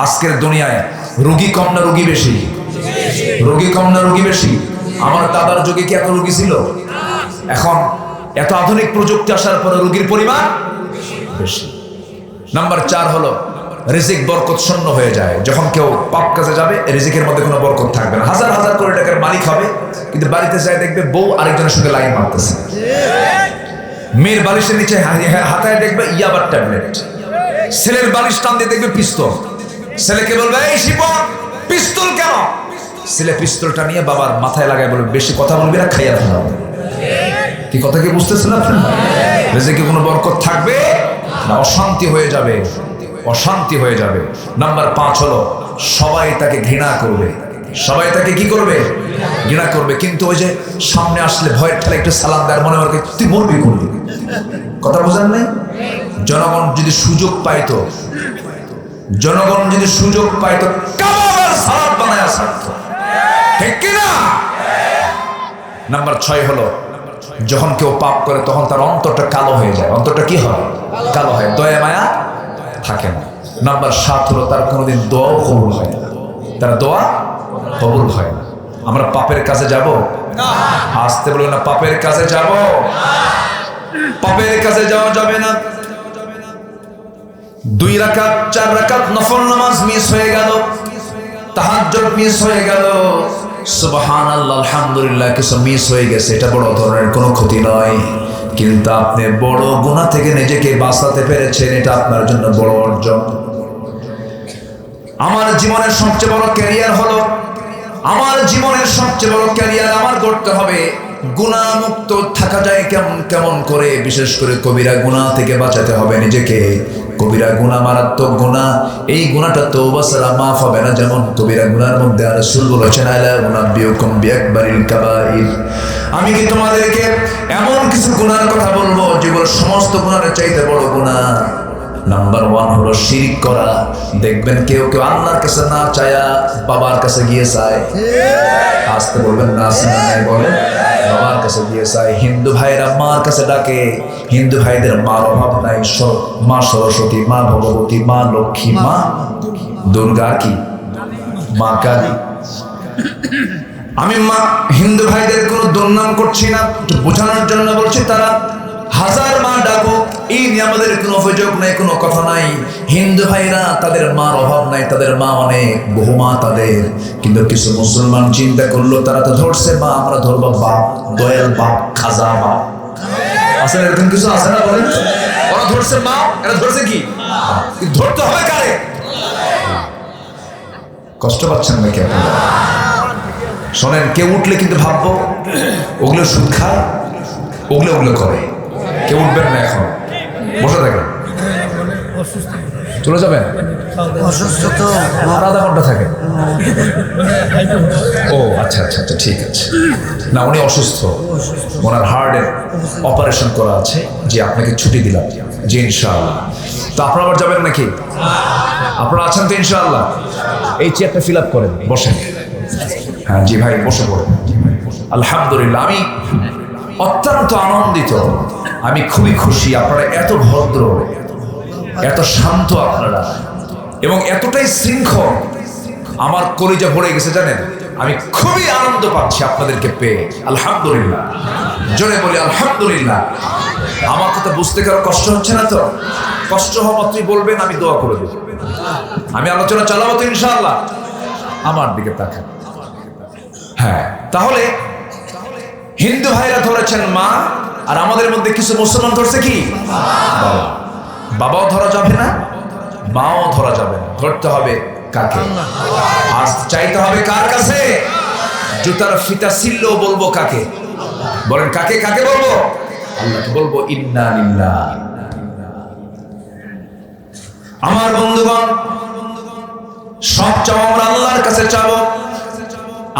আজকের দুনিয়ায় রোগী কম না রোগী বেশি? রোগী কম না রোগী বেশি? আমার দাদার যুগে কি এত রোগী ছিল? এখন এত আধুনিক প্রযুক্তি আসার পরে রোগীর পরিমাণ বেশি। নাম্বার 4 হলো রিজিক বরকত শূন্য হয়ে যায়। যখন কেউ পাপ কাজে যাবে রিজিকের মধ্যে কোনো বরকত থাকবে না। হাজার হাজার কোটি টাকার মালিক হবে, কিন্তু বাড়িতে যায় দেখবে বউ আরেকজনের সঙ্গে লাইন মারতেছে। মেয়ের বালিশের নিচে হাতায় দেখবে ইয়াবার ট্যাবলেট। ছেলের বালিশ টান দিয়ে দেখবে পিস্তল। ছেলেকে বলবে এই শিপন পিস্তল কেন? ছেলে পিস্তলটা নিয়ে বাবার মাথায় লাগায় বলবে বেশি কথা বলবি না, খাইয়া ফেলাবো। কি কথা কি বুঝতেছেন আপনারা? রিজিকে কোনো বরকত থাকবে না, অশান্তি হয়ে যাবে, অশান্তি হয়ে যাবে। নাম্বার 5 হলো সবাই তাকে ঘৃণা করবে। সবাই তাকে কি করবে? ঘৃণা করবে। কিন্তু ওই যে সামনে আসলে ভয়ের ঠেলে একটু সালাম দেয়, মনে মনে তুই মরবি করবি। কথা বোঝেন নাই? জনগণ যদি সুযোগ পাইতো, জনগণ যদি সুযোগ পাইতো কাবার সালাত বানায় ছাড়তো, ঠিক কিনা? নাম্বার 6 হলো যখন কেউ পাপ করে তখন তার অন্তরটা কালো হয়ে যায়। অন্তরটা কি হয়? কালো হয়, দয়া মায়া থাকে না। নাম্বার 7 হলো তার কোনোদিন দোয়াও কবুল হয় না, তার দোয়া কবুল হয় না। আমরা পাপের কাছে যাব? আসতে বলবো না, পাপের কাছে যাব? পাপের কাছে যাওয়া যাবে না। 2 রাকাত 4 রাকাত নফল নামাজ মিস হয়ে গেল, তাহাজ্জুদ মিস হয়ে গেল, সুবহানাল্লাহ আলহামদুলিল্লাহ কিছু মিস হয়ে গেছে, এটা বড় ধরনের কোনো ক্ষতি নয়। কিন্তু আপনি বড় গুনাহ থেকে নিজেকে বাঁচাতে পেরেছেন, এটা আপনার জন্য বড় অর্জন। আমার জীবনের সবচেয়ে বড় ক্যারিয়ার হলো, আমার জীবনের সবচেয়ে বড় ক্যারিয়ার আমার করতে হবে গুনাহ মুক্ত থাকা যায় কেমন কেমন করে। বিশেষ করে কবিরা গুনাহ থেকে বাঁচাতে হবে নিজেকে। কবিরা গুনাহ মারাত্মক গুনাহ, এই গুনাহটা তওবা ছাড়া মাফ হবে না। যেমন কবিরা গুনাহর মধ্যে রাসূল বলেছেন আলা উনাব্বিউকুম বিআকবারিল কাবাইর, আমি কি তোমাদেরকে এমন কিছু গুনাহর কথা বলবো যেগুলো সমস্ত গুনাহের চাইতে বড় গুনাহ। নাম্বার 1 হলো শিরক করা। দেখবেন কেউ কেউ আল্লাহর কাছে না চায়া বাবার কাছে গিয়ে চায়। আসতে বলবেন না, আসে না, বলেন বাবার কাছে দিয়ে চায়, হিন্দু ভাইরা মার কাছে ডাকে, হিন্দু ভাইদের মার অভাব নাই। মা সরস্বতী, মা ভগবতী, মা লক্ষ্মী, মা দুর্গা, কি মা কালী। আমি মা হিন্দু ভাইদের কোনো দুর্নাম করছি না, বোঝানোর জন্য বলছি, তারা হাজার মা ডাকুক, এই নিয়ে আমাদের কোনো অভিযোগ নাই, কোনো কথা নাই। হিন্দু ভাইরা তাদের মার অভাব নাই, তাদের মা অনেক, বহু মা তাদের। কিন্তু কিছু মুসলমান চিন্তা করলো, তারা তো ধরছে মা, আমরা ধরবো বাপ, দয়াল বাপ, খাজা বাপ। আসলে এরকম কিছু আছে না বলেন? ওরা ধরছে মা, এরা ধরছে কি? ধরতে হবে কারে? কষ্ট পাচ্ছেন নাকি আপনারা? শোনেন, কেউ উঠলে কিন্তু ভাববো ওগুলো সুদ খায়, ওগুলো করে। কেউ উঠবেন না, এখন বসে থাকেন। চলে যাবেন? অসুস্থ তো আধা ঘন্টা থাকে। ও আচ্ছা আচ্ছা আচ্ছা, ঠিক আছে। না, উনি অসুস্থ, ওনার হার্টের অপারেশন করা আছে। যে আপনাকে ছুটি দিলাম, জি ইনশাআল্লাহ। তো আপনারা আবার যাবেন নাকি? আপনারা আছেন তো ইনশাআল্লাহ? এই চেয়ারটা ফিল আপ করেন, বসেন। হ্যাঁ জি ভাই, বসে পড়েন। আলহামদুলিল্লাহ, আমি অত্যন্ত আনন্দিত, আমি খুবই খুশি। আপনারা এত ভদ্র, এত শান্ত আপনারা, এবং এতটাই শৃঙ্খল, আমার কলিজা ভরে গেছে জানেন। আমি খুবই আনন্দ পাচ্ছি আপনাদেরকে পেয়ে। আলহামদুলিল্লাহ, জোরে বলি আলহামদুলিল্লাহ। আমার কথা বুঝতে কারো কষ্ট হচ্ছে না তো? কষ্ট হওয়া মাত্রই বলবেন, আমি দোয়া করে দেব। আমি আলোচনা চালাবো তো ইনশাআল্লাহ। আমার দিকে তাকান। হ্যাঁ, তাহলে হিন্দু ভাইরা ধরেছেন মা, আর আমাদের মধ্যে কিছু মুসলমান ধরছে কি? বাবা। বাবাও ধরা যাবে না, মাও ধরা যাবে না। ধরতে হবে কাকে? আর চাইতে হবে কার কাছে? জুতার ফিতা ছিললেও বলবো কাকে? বলেন কাকে? কাকে বলবো? আল্লাহকে বলবো। ইন্না লিল্লাহ। আমার বন্ধুগণ, সব চাও আমরা আল্লাহর কাছে চাবো,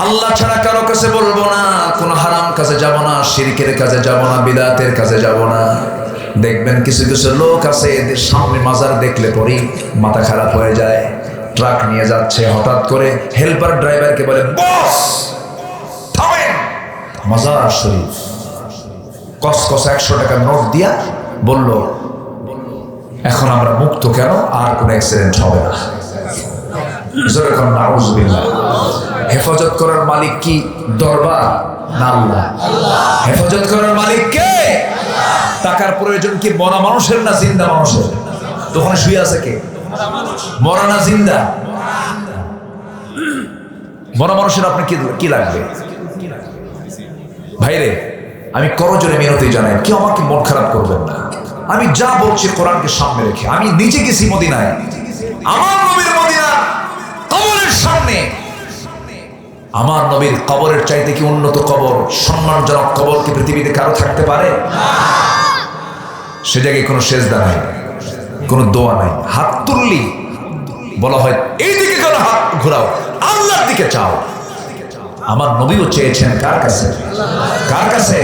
আল্লাহ ছাড়া কারো কাছে বলবো না। কোন হারাম কাছে যাব না, শিরকের কাছে যাব না, বিদআতের কাছে যাব না। দেখবেন কিছু কিছু লোক আছে, এদের সামনে মাজার দেখলে পরেই মাথা খারাপ হয়ে যায়। ট্রাক নিয়ে যাচ্ছে, হঠাৎ করে হেল্পার ড্রাইভারকে বলে, বস থামেন, মাজার শরীফ। কসকস 100 টাকার নোট দিয়া বলল, এখন আমরা মুক্ত, কেন আর কোনো অ্যাক্সিডেন্ট হবে না। হেফাজত করার মালিক কি দরবার না আল্লাহ? হেফাজত করার মালিক কে? টাকার প্রয়োজন কি মরা মানুষের না জিন্দা মানুষের? তখন শুয়ে আছে কে? মরা না জিন্দা? মরা মানুষের আপনি কি লাগবে ভাইরে? আমি করজোরে মিনতি জানাই, কেউ আমাকে মন খারাপ করবেন না। আমি যা বলছি কোরআনকে সামনে রেখে। আমি নিজে গেছি মদিনায়, আমার নবীর মদিনা কবরের সামনে। আমার নবীর কবরের চাইতে কি উন্নত কবর, সম্মানজনক কবর কি পৃথিবীতে কারো থাকতে পারে? সে জায়গায় কোনো সেজদা নাই, কোনো দোয়া নাই। হাত তুললি বলা হয় এইদিকে কেন হাত ঘোরাও, আল্লাহর দিকে চাও। আমার নবীও চেয়েছেন কার কাছে? কার কাছে?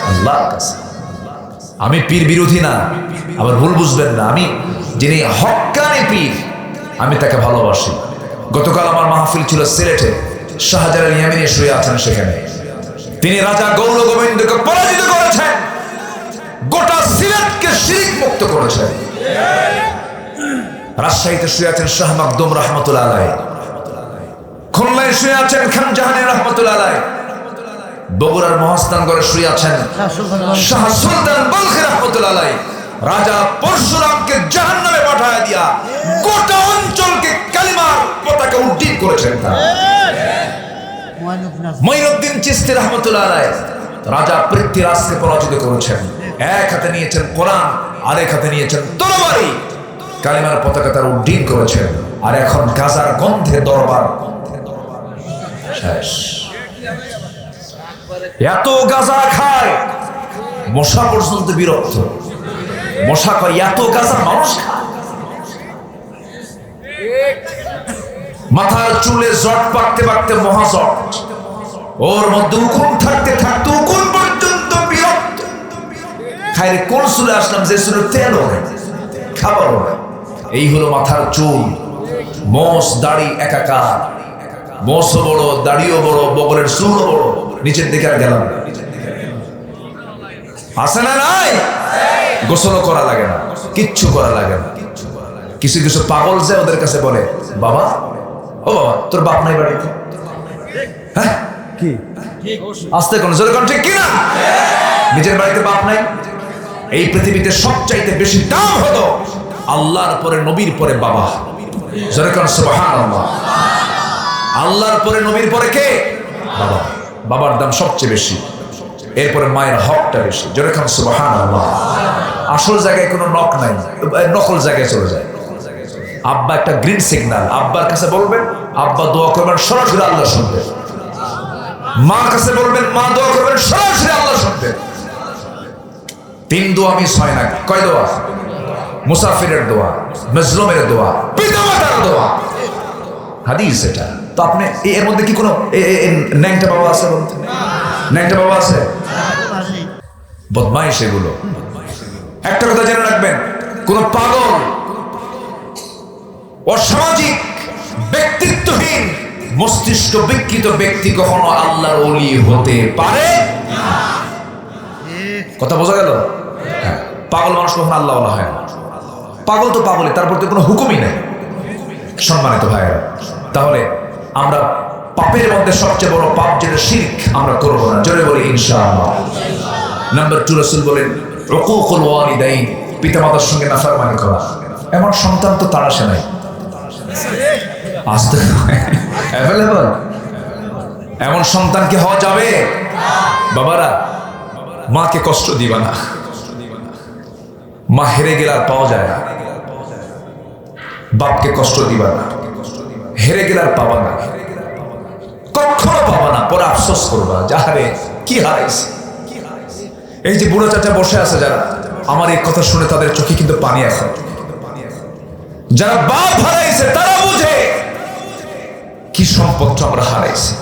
আল্লাহর কাছে। আমি পীর বিরোধী না, আবার ভুল বুঝবেন না। আমি যিনি হক্কানি পীর, আমি তাকে ভালোবাসি। গতকাল আমার মাহফিল ছিল সিলেটে, শাহজালাল ইয়ামিনী শুয়ে আছেন সেখানে। তিনি রাজা গৌর গোবিন্দকে পরাজিত করেছেন, গোটা সিলেটকে শিরক মুক্ত করেছেন। রাজশাহীতে শুয়ে আছেন শাহ মাকদুম রহমতুল্লাহ আলাইহি, খুলনায় শুয়ে আছেন খান জাহানী রহমতুল্লাহ আলাইহি, বগুড়ার মহাস্থানগড়ে শুয়ে আছেন শাহ সুলতান বলখি রহমতুল্লাহ আলাইহি। রাজা পরশুরামকে জাহান্নামে পাঠায় দিয়া গোটা অঞ্চলকে কালিমার পতাকা উড্ডীন করেছেন। মঈনুদ্দিন চিশতি রহমতুল্লাহ আলাইহি রাজা পৃথ্বীরাজকে পরাজিত করেছেন। এক হাতে নিয়েছেন কোরআন, আরেক হাতে নিয়েছেন তরবারি, কালিমার পতাকা তার উড্ডীন করেছেন। আর এখন গাজার গন্ধে দরবার শেষ। এত গাজা খায় মশা পর্যন্ত বিরক্ত। মশা কয় এত গাজা মানুষ খায়। মাথার চুলে জট পাকতে পাকতে মহাজট, ওর মধ্যে উকুন থাকতে থাকতে উকুন পর্যন্ত বিরক্ত। খাইরে কোন চুলে আসলাম যে চুলে তেল হয়, খাবার হয়। এই হলো মাথার চুল। মোষ দাড়ি একাকার, মোষও বড়, দাড়িও বড়, বগলের চুলও বড়। নিচের দিকে আর গেলাম, আছে না নাই? গোসলও করা লাগে না, কিচ্ছু করা লাগে না। কিছু কিছু পাগল যে ওদের কাছে বলে, বাবা ও বাবা তোর বাপ নাই বাড়িতে? হ্যাঁ কি আসতে কোন জোরে কোন ঠিক কিনা? নিজের বাড়িতে বাপ নাই? এই পৃথিবীতে সবচাইতে বেশি দাম হলো আল্লাহর পরে নবীর পরে বাবা। জোরে কোন সুবহানাল্লাহ। আল্লাহর পরে নবীর পরে কে? বাবা। বাবার দাম সবচেয়ে বেশি, এরপরে মায়ের হকটা বেশি। জোরে কোন সুবহানাল্লাহ। আসল জায়গায় কোনো নক নাই, নকল জায়গায় চলে যায়। আব্বা একটা গ্রিন সিগন্যাল, আব্বার কাছে বলবেন, আব্বা দোয়া করবেন, সরাসরি আল্লাহ শুনবেন। মার কাছে বলবেন, মা দোয়া করবেন, সরাসরি আল্লাহ শুনবেন। 3 দোয়া মিস হয় না। কয় দোয়া? মুসাফিরের দোয়া, মজলুমের দোয়া, পিতামাতার দোয়া। হাদিস এটা। তো আপনি এর মধ্যে কি কোনো ন্যাংটা বাবা আছে? বলতে ন্যাংটা বাবা আছে? বদমাইশ এগুলো। একটা কথা জেনে রাখবেন, কোন পাগল, অসামাজিক, ব্যক্তিত্বহীন, মস্তিষ্ক বিকৃত ব্যক্তি কখনো আল্লাহর ওলি হতে পারে না। কথা বোঝা গেল? পাগল মানুষ কখনো আল্লাহ ওয়ালা হয় না। পাগল তো পাগলই, তার প্রতি কোনো হুকুমই নেই। সম্মানিত ভাইয়েরা, তাহলে আমরা পাপের মধ্যে সবচেয়ে বড় পাপ যেটা শিরক, আমরা করবো না। জোরে বলি ইনশাআল্লাহ। নাম্বার 2, রাসূল বলেন উকুকুল ওয়ালিদাইন, পিতামাতার সঙ্গে নাফরমানি করা। এমন সন্তান তো তার আসে নাই। আসতে অ্যাভেলেবল এমন সন্তান কি হওয়া যাবে? বাবারা, মাকে কষ্ট দিবা না। মা হেরে গেলে আর পাওয়া যায় না। বাপকে কষ্ট দিবা না, হেরে গেলে আর পাবা না, কখনো পাবা না। পরে আফসোস করবা, যাহারে কি হারাইছে। এই যে বুড়ো চাচা বসে আছে যারা, আমার এই কথা শুনে তাদের চোখে কিন্তু পানি আসে। যারা বাপ হারাইছে তারা বুঝে কি সম্পদটা আমরা হারাইছি।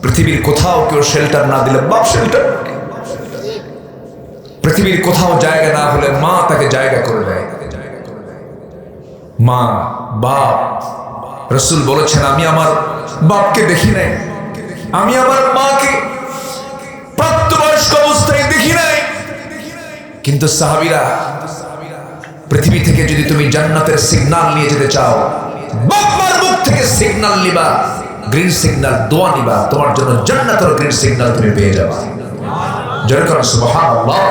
পৃথিবীর কোথাও কেউ শেল্টার না দিলে বাপ শেল্টার, পৃথিবীর কোথাও জায়গা না হলে মা তাকে জায়গা করে দেয়। মা, বাপ। রাসূল বলেছেন, আমি আমার বাপকে দেখি নাই, আমি আমার মাকে প্রাপ্তবয়স্ক অবস্থায় দেখি নাই। কিন্তু সাহাবীরা, পৃথিবী থেকে যদি তুমি জান্নাতের সিগন্যাল নিয়ে যেতে চাও, বাপ মার মুখ থেকে সিগন্যাল নিবা, গ্রিন সিগন্যাল, দোয়া নিবা, তোমার জন্য জান্নাতের গ্রিন সিগন্যাল তুমি পেয়ে যাবা। জোরে করো সুবহানাল্লাহ।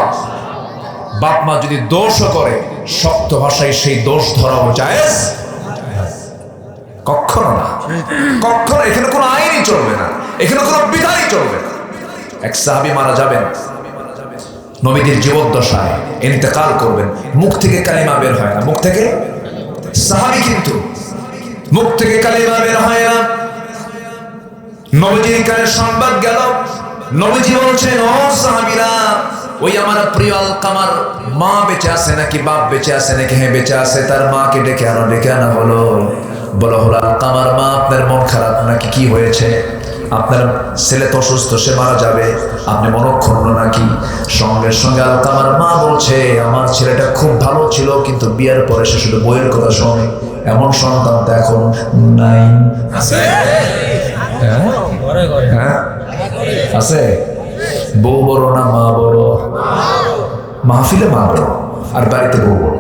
বাপ মা যদি দোষও করে, শক্ত ভাষায় সেই দোষ ধরাও জায়েজ? কখনো না, কখনো। এখানে কোনো আইনই চলবে না, এখানে কোনো বিধানই চলবে না। এক সাহাবী মারা যাবেন, নবীদের জীবদ্দশায় ইন্তেকাল করবেন, মুখ থেকে কালিমা বের হয় না। মুখ থেকে, সাহাবী কিন্তু মুখ থেকে কালিমা বের হয় না। নবীজির কানে সংবাদ গেল, নবীজি বলছেন, ও সাহাবীরা, ওই আমার প্রিয় আলকামার মা বেঁচে আছে নাকি বাপ বেঁচে আছে নাকি? হ্যাঁ বেঁচে আছে। তার মাকে ডেকে আনো। ডেকে আনা হলো। বলা হলো, আলকামার মা, আপনার মন খারাপ নাকি? কি হয়েছে? আপনার ছেলে তো অসুস্থ, সে মারা যাবে, আপনি মনক্ষুণ্ণ নাকি? সঙ্গে সঙ্গে আলকামার মা বলছে, আমার ছেলেটা খুব ভালো ছিল, কিন্তু বিয়ের পরে সে শুধু বইয়ের কথা শোনে। এমন সন্তান তো এখন নাই। আছে? হ্যাঁ আছে। বউ বড় না মা বড়? মাহফিলে মা বড়, আর বাড়িতে বউ বড়।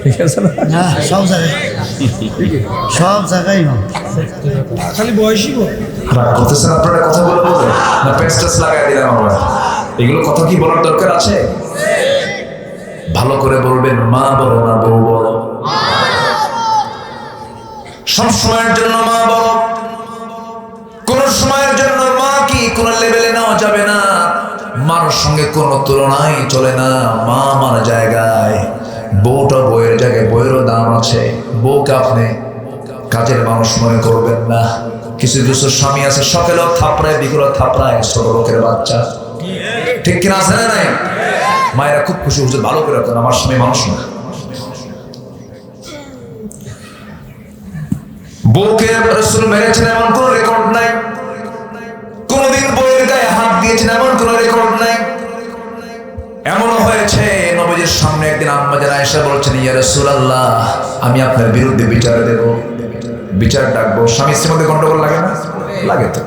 ঠিক আছে না? সব জায়গায়, সব জায়গায় খালি বয়সী রাগ করতেছেন আপনারা? কথা বলে বলবেন না পেস্টাস লাগাই দিলাম আমরা? এগুলো কথা কি বলার দরকার আছে? ভালো করে বলবেন, মা বড় না বউ বড়? সব সময়ের জন্য মা বড়, কোন সময়ের জন্য মা কি কোন লেভেলে নেওয়া যাবে না। মার সঙ্গে কোনো তুলনাই চলে না। মা মার জায়গায়, বউটা বইয়ের জায়গায়, বইয়েরও দাম আছে। বউকে আপনি কাজের মানুষ মনে করবেন না। কিছু কিছু স্বামী আছে, সকালেও থাপড়ায়, বিকেলেও থাপড়ায়, ছোট লোকের বাচ্চা। ঠিক কিনা? আছে না নাই? মায়েরা খুব খুশি, হুজুর ভালো করে রাখতেন, আমার স্বামী মানুষ না। বউকে রাসূল মেরেছেন এমন কোন রেকর্ড নাই। কোনদিন বউয়ের গায়ে হাত দিয়েছেন এমন কোন রেকর্ড নাই। এমন হয়েছে, নবীজির সামনে একদিন আম্মা জান আয়েশা বলছেন, ইয়া রাসূলুল্লাহ, আমি আপনার বিরুদ্ধে বিচার দেব, বিচার ডাকবো। স্বামী স্ত্রীর মধ্যে গন্ডগোল লাগে না? লাগে তো।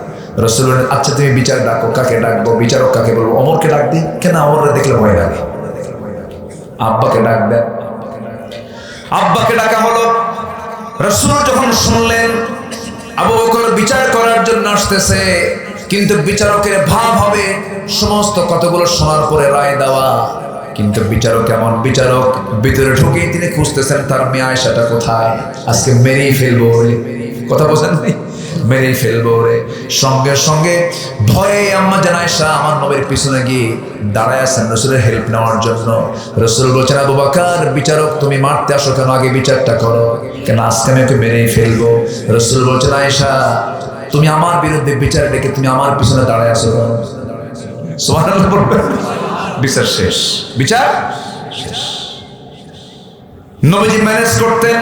রাসূল বলেন, আচ্ছা তুমি বিচার ডাকো, কাকে ডাকবো? বিচারক কাকে বলবো? ওমরকে ডাক দিই। কেন? ওমরকে দেখলে ভয় লাগে। আব্বাকে ডাক দেন। আব্বাকে ডাকা হলো। রাসূল যখন শুনলেন আবু বকর বিচার করার জন্য আসতেছে, কিন্তু বিচারকের ভাব হবে সমস্ত কথাগুলো শোনার পরে রায় দেওয়া। কিন্তু বিচারক এমন বিচারক, ভিতরে ঢুকেই তিনি খুঁজতেছেন তার মেয়ে আয়েশাটা কোথায়, আজকে মেরেই ফেলবো রে। কথা বলছেন, মেরেই ফেলবো রে। সঙ্গে সঙ্গে ভয়ে আম্মা জান আয়েশা আমার নবীর পিছনে গিয়ে দাঁড়ায় আছেন রাসূলের হেল্প নেওয়ার জন্য। রাসূল বলছেন, আবু বকর বিচারক তুমি মারতে আসো কেন? আগে বিচারটা করো। কেন? আজকে আমি ওকে মেরেই ফেলবো। রাসূল বলছেন, আয়েশা তুমি আমার বিরুদ্ধে বিচার ডেকে তুমি আমার পিছনে দাঁড়ায় আছো কেন? সুবহানাল্লাহ বলবেন। বিচার শেষ, বিচার শেষ। নবীজি ম্যানেজ করতেন,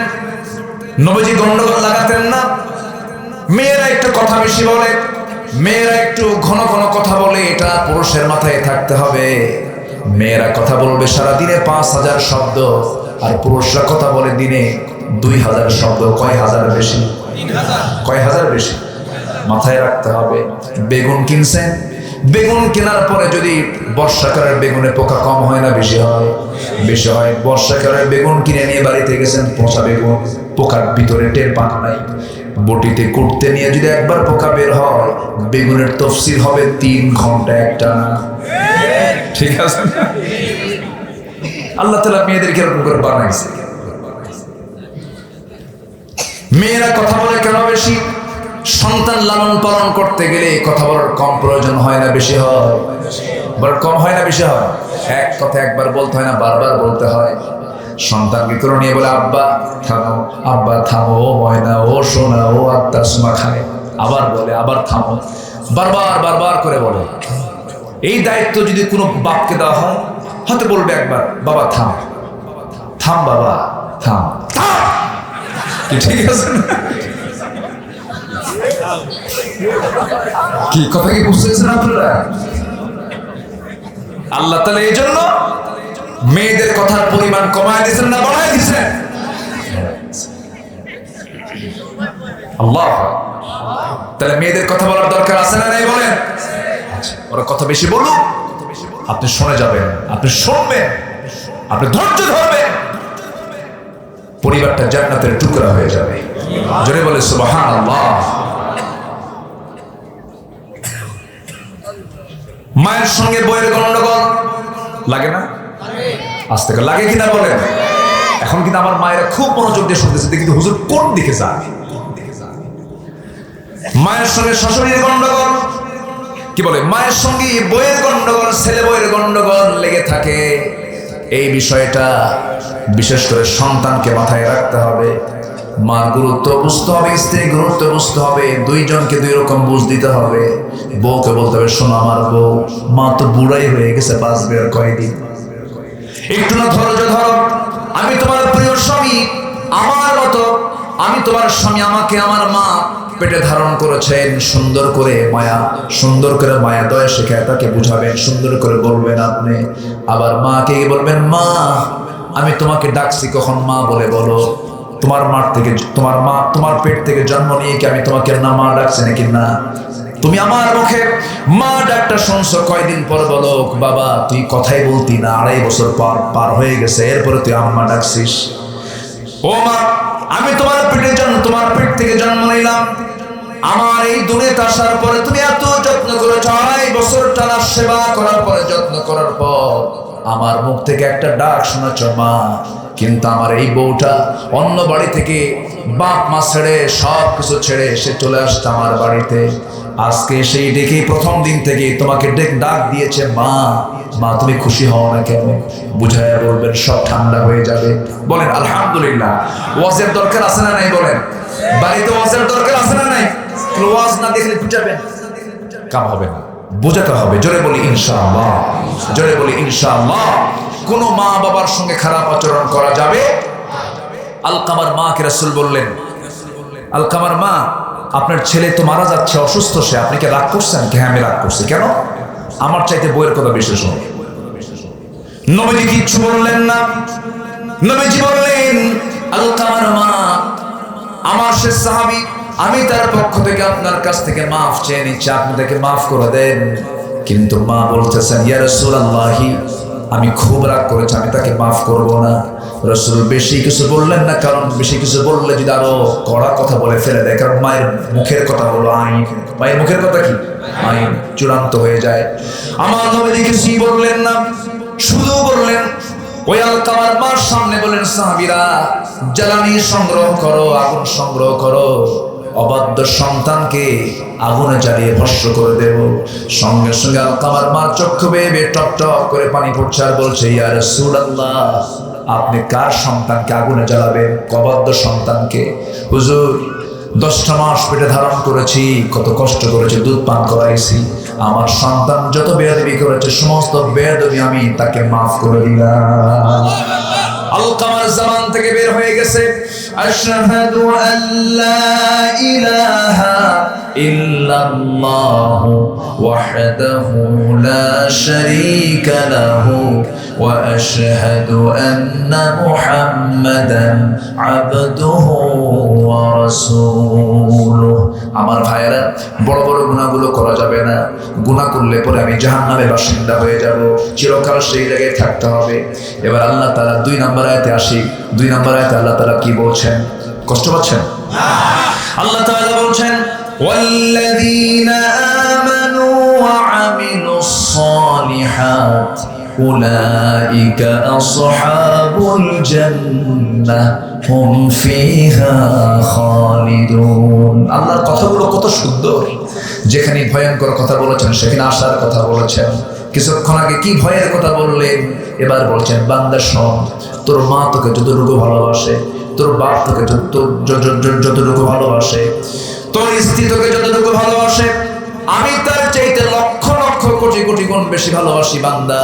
নবীজি গন্ডগোল লাগাতেন না। মেয়েরা একটু কথা বেশি বলে, মেয়েরা একটু ঘন ঘন কথা বলে, এটা পুরুষের মাথায় থাকতে হবে। মেয়েরা কথা বলবে সারাদিনে 5000 শব্দ, আর পুরুষরা কথা বলে দিনে 2000 শব্দ। কয় হাজার বেশি? কয় হাজার বেশি? মাথায় রাখতে হবে। বেগুন কিনছেন, বেগুন কেনার পরে যদি বর্ষাকালের বেগুনে পোকা কম হয় না বেশি হয়? বেশি হয়। বর্ষাকালের বেগুন কিনে নিয়ে বাড়িতে গেছেন, পচা বেগুন, পোকার ভিতরে টের পান নাই। বটিতে কুটতে নিয়ে যদি একবার পোকা বের হয়, বেগুনের তফসির হবে 3 ঘন্টা একটা। ঠিক আছে? আল্লাহ তাআলা মেয়েদেরকে এরকম করে বানাইছে। মেয়েরা কথা বলে কেন বেশি? সন্তান লালন পালন করতে গেলে কথা বলার কম প্রয়োজন হয় না বেশি হয়? বড় কম হয় না বেশি হয়? এক কথা একবার বলতে হয় না, বারবার বলতে হয়। সন্তানকে করে নিয়ে বলে, আব্বা থামো, আব্বা থামো, ও ময়না, ও সোনা, ও আত্মা সুমা খায়। আবার বলে, আবার থামো, বারবার বারবার করে বলে। এই দায়িত্ব যদি কোনো বাপকে দেওয়া হয়, হয়তো বলবে একবার, বাবা থাম, থাম বাবা থাম, থাম। ঠিক আছে? কি কথা কি বুঝতেছেন আপনারা? আল্লাহ তাআলা এই জন্য মেয়েদের কথার পরিমাণ কমায় দিয়েছেন না বাড়ায় দিয়েছেন? আল্লাহ। তাহলে মেয়েদের কথা বলার দরকার আছে না নাই বলেন? ওরা কথা বেশি বলুক, আপনি শুনে যাবেন, আপনি শুনবেন, আপনি ধৈর্য ধরবেন, পরিবারটা জান্নাতের টুকরা হয়ে যাবে। জোরে বলে সুবহানাল্লাহ। মায়ের সঙ্গে বইয়ের গন্ডগোল লাগে না? আজ থেকে লাগে কিনা বলেন? এখন কিন্তু আমার মায়েরা খুব মনোযোগ দিয়ে শুনতেছে, দেখি হুজুর কোন দিকে যায়। মায়ের সঙ্গে শাশুড়ির গন্ডগোল, কি বলে, মায়ের সঙ্গে বইয়ের গন্ডগোল, ছেলে বইয়ের গন্ডগোল লেগে থাকে। এই বিষয়টা বিশেষ করে সন্তানকে মাথায় রাখতে হবে। মার গুরুত্ব বুঝতে হবে, স্ত্রীর গুরুত্ব বুঝতে হবে, দুইজনকে দুই রকম বুঝ দিতে হবে। বউকে বলতে হবে, শোনো আমার বউ, মা তো বুড়াই হয়ে গেছে, বাঁচবে আর কয়দিন, একটু না ধৈর্য ধরো। আমি তোমার প্রিয় স্বামী, আমার মতো আমি তোমার স্বামী, আমাকে আমার মা পেটে ধারণ করেছেন। সুন্দর করে মায়া, সুন্দর করে মায়া দয়া শেখায় তাকে বুঝাবেন, সুন্দর করে বলবেন আপনি। আবার মাকে বলবেন, মা আমি তোমাকে ডাকছি কখন মা বলে বলো। তোমার মার থেকে, তোমার মা তোমার পেট থেকে জন্ম নিয়ে কি আমি তোমাকে না মা ডাকছি নাকি না? তুমি আমার মুখে মা ডাকটা শুনছো কয়দিন পর বলো, বাবা তুই কথাই বলতি না, 2.5 বছর পার হয়ে গেছে, এরপরে তুই আম্মা ডাকছিস। ও মা, আমি তোমার পেট থেকে জন্ম নিলাম, আমার এই দুনিয়াতে আসার পরে তুমি এত যত্ন করেছো, 2.5 বছর টানা সেবা করার পরে, যত্ন করার পর আমার মুখ থেকে একটা ডাক শোনাচ্ছ মা। কিন্তু আমার এই বউটা অন্য বাড়ি থেকে বাপ মা ছেড়ে সব কিছু ছেড়ে সে চলে আসছে আমার বাড়িতে। আজকে সেই ডেকে প্রথম দিন থেকে তোমাকে ডাক দিয়েছে মা। মা তুমি খুশি হও না কেন? বুঝাইয়া বলবেন, সব ঠান্ডা হয়ে যাবে। বলেন আলহামদুলিল্লাহ। ওয়াজের দরকার আছে না নাই বলেন? বাড়িতে ওয়াজের দরকার আছে না নাই? ওয়াজ না দেখলে পিটাবেন, কাম হবে না, বোঝাতে হবে। জোরে বলি ইনশাআল্লাহ, জোরে বলি ইনশাআল্লাহ। কোন মা বাবার সঙ্গে খারাপ আচরণ করা যাবে? আলকামার মাকে রাসূল বললেন, আলকামার মা আপনার ছেলে তো মারা যাচ্ছে, অসুস্থ সে, আপনি কি রাগ করছেন? হ্যাঁ আমি রাগ করছি। কেন? আমার চাইতে বইয়ের কথা বেশি শোনে। নবীজি কিচ্ছু বললেন না। নবীজি বললেন, আলকামার মা আমার সে সাহাবী, আমি তার পক্ষ থেকে আপনার কাছ থেকে মাফ চেয়ে নিচ্ছি, আপনি তাকে মাফ করে দেন। কিন্তু মা বলতেছেন, ইয়া রাসূলুল্লাহ, আমি খুব রাগ করেছি, আমি তাকে মাফ করব না। রাসূল বেশি কিছু বললেন না, কারণ বেশি কিছু বললে যদি আরো কড়া কথা বলে ফেলে দেয়, কারণ মায়ের মুখের কথা হলো আইন, মায়ের মুখের কথা কি আইন, চূড়ান্ত হয়ে যায়। আমার নবী কিছুই বললেন না, শুধু বললেন ওই আলকামার মার সামনে বলেন, সাহাবীরা জ্বালানি সংগ্রহ করো, আগুন সংগ্রহ করো, অবাধ্য সন্তানকে আগুনে জ্বালিয়ে ভস্ম করে দেব। সঙ্গে সঙ্গে আলকামার মার চক্ষু বেয়ে টপ টপ করে পানি পড়ছে আর বলছে, ইয়া রাসূলুল্লাহ, আপনি কার সন্তানকে আগুনে জ্বালাবেন? অবাধ্য সন্তানকে। হুজুর 10টা মাস পেটে ধারণ করেছি, কত কষ্ট করেছি, দুধ পান করাইছি, আমার সন্তান যত বেয়াদবি করেছে সমস্ত বেয়াদবি আমি তাকে মাফ করে দিলাম। আলকামার জামান থেকে বের হয়ে গেছে, আশহাদু আল্লা ইলাহা ইল্লাল্লাহু ওয়াহদাহু লা শারীকা লাহু ওয়া আশহাদু আন্না মুহাম্মাদান আবদুহু ওয়া রাসূলুহু। আমার ভাইয়েরা, বড় বড় গুনাহগুলো করা যাবে না, গুনাহ করলে পরে আমি জাহান্নামের বাসিন্দা হয়ে যাব, চিরকাল সেই জায়গায় থাকতে হবে। এবার আল্লাহ তাআলা 2 নম্বর আয়াতে আসি। 2 নম্বর আয়াতে আল্লাহ তাআলা কি বলছেন? কষ্ট পাচ্ছেন? আল্লাহ তাআলা বলছেন, ওয়াল্লাযীনা আমানু ওয়া আমিলুস সালিহাত উলাইকা আসহাবুল জান্নাহ হুম ফিহা খালিদুন। আল্লাহর কথাগুলো কত সুন্দর, যেখানে ভয়ঙ্কর কথা বলেছেন সেখানে আশার কথা বলেছেন। কিছুক্ষণ আগে কি ভয়ের কথা বললেন, এবার বলছেন, বান্দা শোন, তোর মা তোকে যতটুকু ভালোবাসে, তোর বাপ তোকে যতটুকু ভালোবাসে, তোর স্ত্রী তোকে যতটুকু ভালোবাসে, আমি তার চাইতে লক্ষ লক্ষ কোটি কোটি গুণ বেশি ভালোবাসি। বান্দা,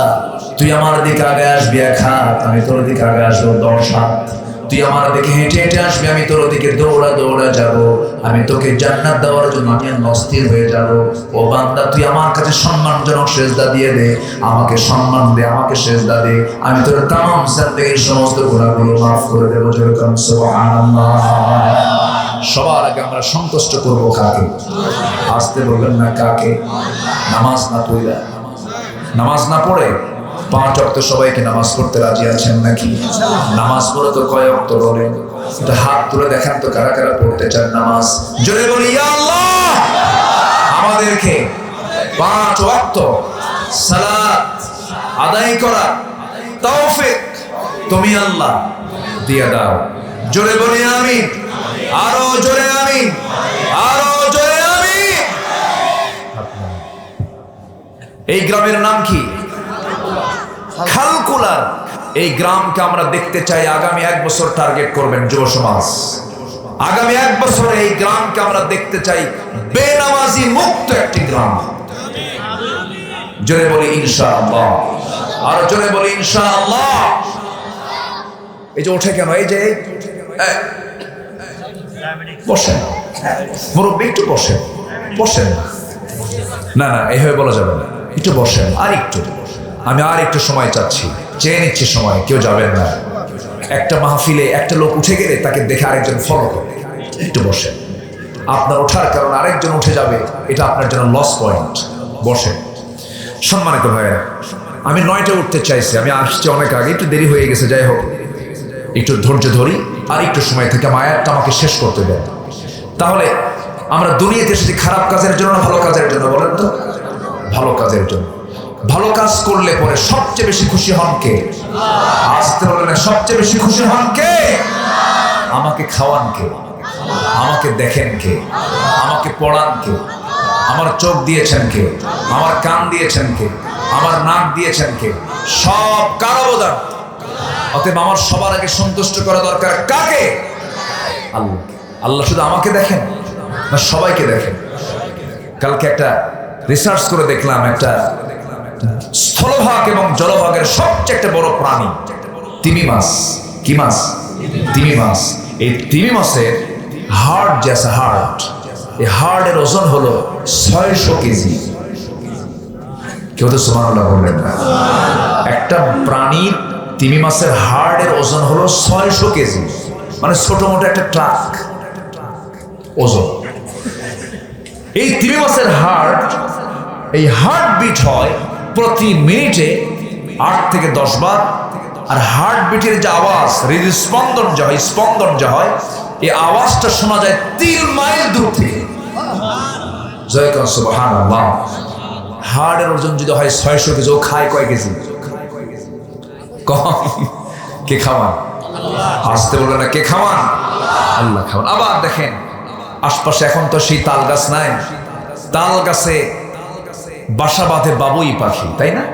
তুই আমার দিকে আগে আসবি 1 হাত, আমি তোর দিকে আগে আসবো 10 হাত। তুই আমার দিকে হেঁটে হেঁটে আসবি, আমি তোর দিকে দৌড়া দৌড়া যাব। আমি তোকে জান্নাত দেওয়ার জন্য আমি অস্থির হয়ে যাব। ও বান্দা, তুই আমার কাছে সম্মানজনক সেজদা দিয়ে দে, আমাকে সম্মান দে, আমাকে সেজদা দে, আমি তোর তামাম জিন্দেগীর সমস্ত গুনাহগুলো মাফ করে দেবো। যেরকম সুবহানাল্লাহ। সবার আগে আমরা সন্তুষ্ট করব কাকে? আসতে বলবেন না কাকে? নামাজ না পড়লে, নামাজ না পড়ে 5 ওয়াক্ত সবাইকে নামাজ পড়তে রাজি আছেন নাকি? নামাজ পড়ে তো কয় ওয়াক্ত বলেন? এটা হাত তুলে দেখেন তো কারা কারা পড়তে চান নামাজ। জোরে বলি, ইয়া আল্লাহ, আমাদেরকে 5 ওয়াক্ত সালাত আদায় করা তৌফিক তুমি আল্লাহ দিয়ে দাও। জোরে বলি আমিন, আরো জোরে আমিন, আরো জোরে আমিন। এই গ্রামের নাম কি? খালকুলার। এই গ্রামকে আমরা দেখতে চাই। আগামী 1 বছর টার্গেট করবেন যুব সমাজ। আগামী 1 বছরে এই গ্রামকে আমরা দেখতে চাই বেনামাজি মুক্ত একটি গ্রাম। জোরে বলি ইনশাআল্লাহ, আর জোরে বলি ইনশাআল্লাহ। এই যে ওঠে কেন? এই যে বসেন মুরব্বী, একটু বসেন, বসেন। না না, এইভাবে বলা যাবে না, একটু বসেন, আর একটু। আমি আর একটু সময় চাচ্ছি, চেয়ে নিচ্ছি সময়, কেউ যাবেন না। একটা মাহফিলে একটা লোক উঠে গেলে তাকে দেখে আরেকজন ফলো করে। একটু বসেন, আপনার ওঠার কারণে আরেকজন উঠে যাবে, এটা আপনার জন্য লস পয়েন্ট। বসেন। সম্মানিত ভাইয়েরা, আমি 9টায় উঠতে চাইছি, আমি আসছি অনেক আগে, একটু দেরি হয়ে গেছে। যাই হোক, একটু ধৈর্য ধরি, আর একটু সময় থেকে মায়ারটা আমাকে শেষ করতে দেন। তাহলে আমরা দুনিয়াতে এসেছি খারাপ কাজের জন্য না ভালো কাজের জন্য? বলেন তো। ভালো কাজের জন্য। ভালো কাজ করলে পরে সবচেয়ে বেশি খুশি হন কে? আসতে বলেন, সবচেয়ে বেশি খুশি হন কে? আমাকে খাওয়ান কে? আমাকে দেখেন কে? আমাকে পড়ান কে? আমার চোখ দিয়েছেন কে? আমার কান দিয়েছেন কে? আমার নাক দিয়েছেন কে? সব কার অবদান। অতএব আমার সবার আগে সন্তুষ্ট করা দরকার কাকে? আল্লাহ। আল্লাহ শুধু আমাকে দেখেন না সবাইকে দেখেন? কালকে একটা রিসার্চ করে দেখলাম, একটা স্থলভাগ এবং জলভাগের সবচেয়ে একটা বড় প্রাণী তিমি মাছ। কি মাছ? তিমি মাছ। এই তিমি মাছের হার্ট, যে আছে হার্ট, এই হার্টের ওজন হলো 600 কেজি। কেউ তো সুবহানাল্লাহ বলবেন না? একটা প্রাণীর তিমি মাছের হার্টের ওজন হলো 600 কেজি, মানে ছোট মোটো একটা ট্রাক ওজন। এই 3 মাসের এই হার্টবিট হয় প্রতি মিনিটে 8 থেকে 10 বার। আর হার্টবিটের যে আওয়াজ, হৃদস্পন্দন যা হয় এই আওয়াজটা শোনা যায় 3 মাইল দূর থেকে। জয় কর সুবহানাল্লাহ। হার্টের ওজন যদি হয় 600 কেজি, ও খায় কয় কেজি? কম। কে খাওয়ান? আসতে বলে না, কে খাওয়ান? আল্লাহ খাওয়ান। আবার দেখেন আশপাশে এখন তো সেই তাল গাছ নাই, তাল গাছে বাসা বাঁধে বাবুই পাখি, তাই না?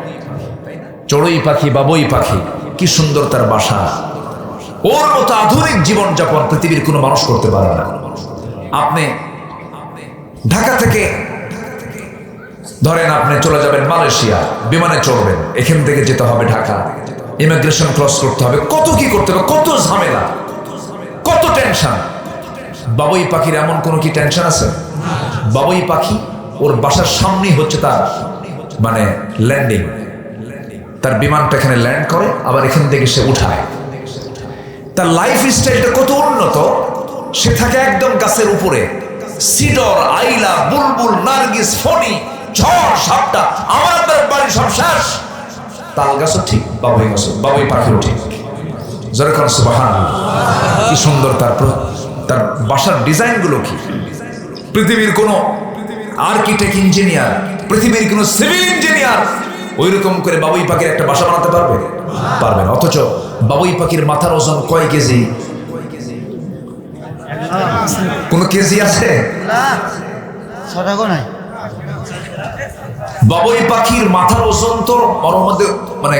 চড়ুই পাখি, বাবুই পাখি, কি সুন্দর তার বাসা। ওর মতো আধুনিক জীবনযাপন পৃথিবীর কোনো মানুষ করতে পারে না। আপনি ঢাকা থেকে ধরেন আপনি চলে যাবেন মালয়েশিয়া, বিমানে চড়বেন, এখান থেকে যেতে হবে ঢাকা, ইমিগ্রেশন ক্রস করতে হবে, কত কি করতে হবে, কত ঝামেলা, কত টেনশন। বাবুই পাখির এমন কোনো কি টেনশন আছে? বাবুই পাখি ওর বাসার সামনেই হচ্ছে তার মানে ল্যান্ডিং, তার বিমানটা এখানে ল্যান্ড করে, আবার এখান থেকে সে উঠায়। তার লাইফ স্টাইলটা কত উন্নত। সে থাকে একদম গাছের উপরে, সিডর, আইলা, বুলবুল, নার্গিস, ফণি, ঝড়, সাপটা, আমার আপনার বাড়ি সব শেষ। তাল গাছও ঠিক, বাবুই পাখিও ঠিক। যেরকম সুবহানাল্লাহ, কি সুন্দর তার বাসার ডিজাইন গুলো। কি পৃথিবীর কোন আর্কিটেক্ট ইঞ্জিনিয়ার, পৃথিবীর কোন সিভিল ইঞ্জিনিয়ার ওই রকম করে বাবুই পাখির একটা বাসা বানাতে পারবে না। অথচ বাবুই পাখির মাথার ওজন কয় কেজি? কোন কেজি আছে? বাবুই পাখির মাথার ওজন তো ওর মধ্যে মানে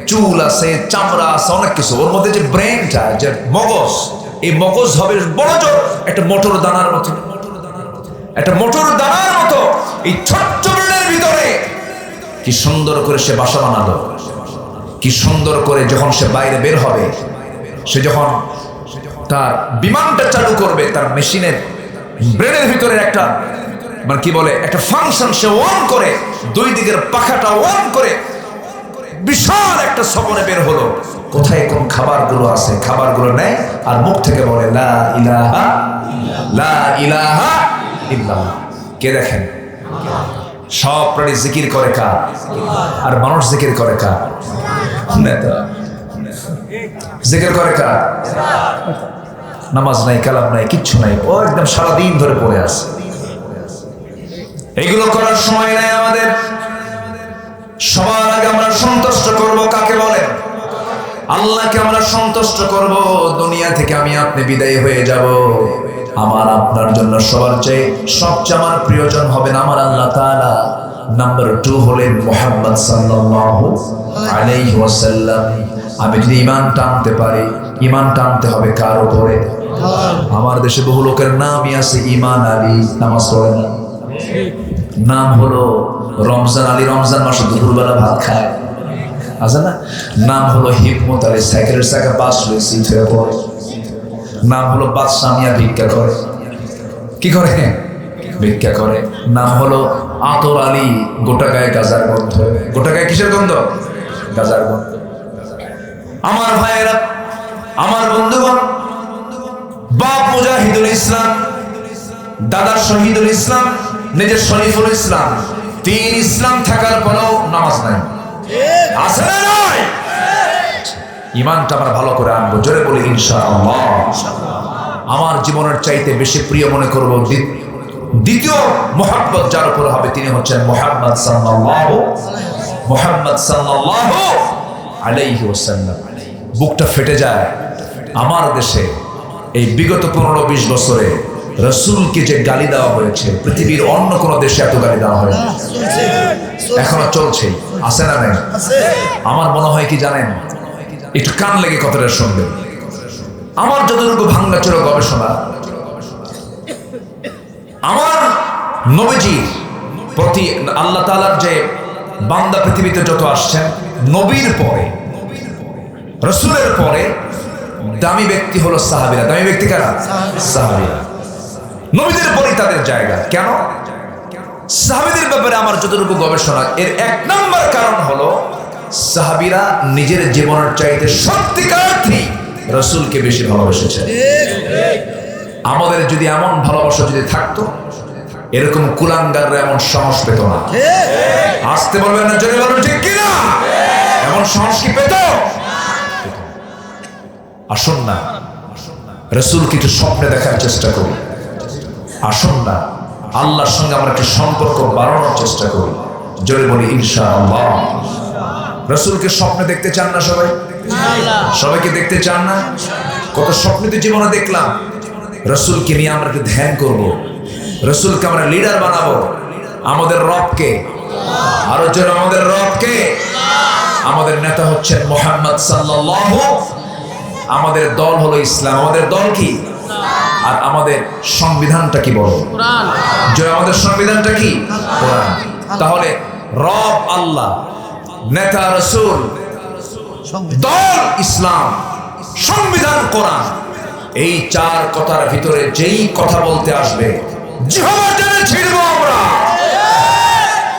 চুল আছে, চামড়া আছে, অনেক কিছু। ওর মধ্যে যে ব্রেনটা, যে মগজ, এই মগজ হবে বড় জোর একটা মোটর দানার মতো, একটা মোটর দানার মতো। এই ছোট্ট ব্রেনের ভিতরে কি সুন্দর করে সে বাসা বানালো, কি সুন্দর করে যখন সে বাইরে বের হবে, সে যখন তার বিমানটা চালু করবে, তার মেশিনের ব্রেনের ভিতরে একটা মানে কি বলে একটা ফাংশন সে অন করে, দুই দিকের পাখাটা অন করে বিশাল একটা সফরে বের হলো। কোথায় কোন খাবারগুলো আছে, খাবারগুলো নেয় আর মুখ থেকে বলে লা ইলাহা ইল্লাল্লাহ। কে দেখেন? সব প্রাণী জিকির করে কার? আর মানুষ জিকির করে কার? জিকির করে কার? নামাজ নাই, কালাম নাই, কিচ্ছু নাই, ও একদম সারাদিন ধরে পড়ে আছে। এগুলো করার সময় নাই আমাদের। সবার আগে আমরা সন্তুষ্ট করব কাকে বলে? আল্লাহকে আমরা সন্তুষ্ট করব। দুনিয়া থেকে আমি আপনি বিদায় হয়ে যাব, আমার আপনার জন্য সবার চেয়ে সবচেয়ে আমার প্রিয়জন হবেন আমার আল্লাহ তাআলা। নাম্বার 2 হলেন মুহাম্মদ সাল্লাল্লাহু আলাইহি ওয়াসাল্লাম। আমি যদি ঈমান টানতে পারি, ঈমান টানতে হবে কার উপরে? আমার দেশে বহু লোকের নামই আছে ঈমান আলী, নামাজ পড়ে না। নাম হলো রমজান আলী, রমজান মাসে দুপুরবেলা ভাত খায়, আছে না? নাম হলো হিকমত আলী, সাইকেলের চাকা পাশ হয়ে সিট হয়ে পড়ে। নাম হলো বাদশা মিয়া, ভিক্ষা করে। কি করে? ভিক্ষা করে। নাম হলো আতর আলী, গোটা গায়ে গাজার গন্ধ। গোটা গায়ে কিসের গন্ধ? গাজার গন্ধ। আমার ভাইয়েরা, আমার বন্ধুগণ, বাপ মুজাহিদুল ইসলাম, দাদা শহীদুল ইসলাম, নিজের শরীফুল ইসলাম, 3 ইসলাম থাকার পরেও নামাজ নাই। আছে না নয়? ঈমানটা আমরা ভালো করে আনবো। জোরে বলি ইনশাআল্লাহ। আমার জীবনের চাইতে বেশি প্রিয় মনে করব দ্বিতীয় মুহাব্বত যার উপর হবে, তিনি হচ্ছেন মুহাম্মদ সাল্লাল্লাহু আলাইহি ওয়াসাল্লাম। বুকটা ফেটে যায় আমার দেশে এই বিগত 15-20 বছরে রাসূলকে যে গালি দেওয়া হয়েছে, পৃথিবীর অন্য কোন দেশে এত গালি দেওয়া হয়নি। এখনো চলছে, আছে না নাই? আমার মনে হয় কি জানেন, একটু কান লেগে কথাটা শুনবেন। আমার যতটুকু ভাঙ্গাচোরা গবেষণা, আমার নবীজির প্রতি আল্লাহ তাআলার যে বান্দা পৃথিবীতে যত আসছেন, নবীর পরে, রাসূলের পরে দামি ব্যক্তি হলো সাহাবীরা। দামি ব্যক্তি কারা? সাহাবীরা। নবীদের পরেই তাদের জায়গা। কেন? সাহাবীদের ব্যাপারে আমার যতটুকু গবেষণা, এর 1 নম্বর কারণ হলো সাহাবীরা নিজের জীবনের চাইতে সত্যিকারই রাসূলকে বেশি ভালোবেসেছে। আমাদের যদি এমন ভালোবাসা যদি থাকতো, এরকম কুলাঙ্গাররা এমন সাহস পেত না। আসতে বলবেন না, জোরে বলুন ঠিক কিনা? এমন সাহস কি পেত? আসুন না রাসূলকে একটু স্বপ্নে দেখার চেষ্টা করি। আসুন না আল্লাহর সঙ্গে আমরা একটু সম্পর্ক বাড়ানোর চেষ্টা করি। জোরে বলি ইনশাআল্লাহ। রাসূলকে স্বপ্নে দেখতে চান না সবাই? সবাইকে দেখতে চান না? কত স্বপ্নে তো জীবনে দেখলাম। রাসূলকে নিয়ে আমরা একটু ধ্যান করব, রাসূলকে আমরা লিডার বানাবো। আমাদের রবকে, আরো জোরে আমাদের রবকে। আমাদের নেতা হচ্ছেন মুহাম্মদ সাল্লাল্লাহু, আমাদের দল হলো ইসলাম। আমাদের দল কি? আর আমাদের সংবিধানটা কি বলো? কোরআন। জয়, আমাদের সংবিধানটা কি? কোরআন। তাহলে রব আল্লাহ, নেতা রাসূল, দল ইসলাম, সংবিধান কোরআন। এই চার কথার ভিতরে যেই কথা বলতে আসবে জিহ্বা টেনে ছিড়বো আমরা।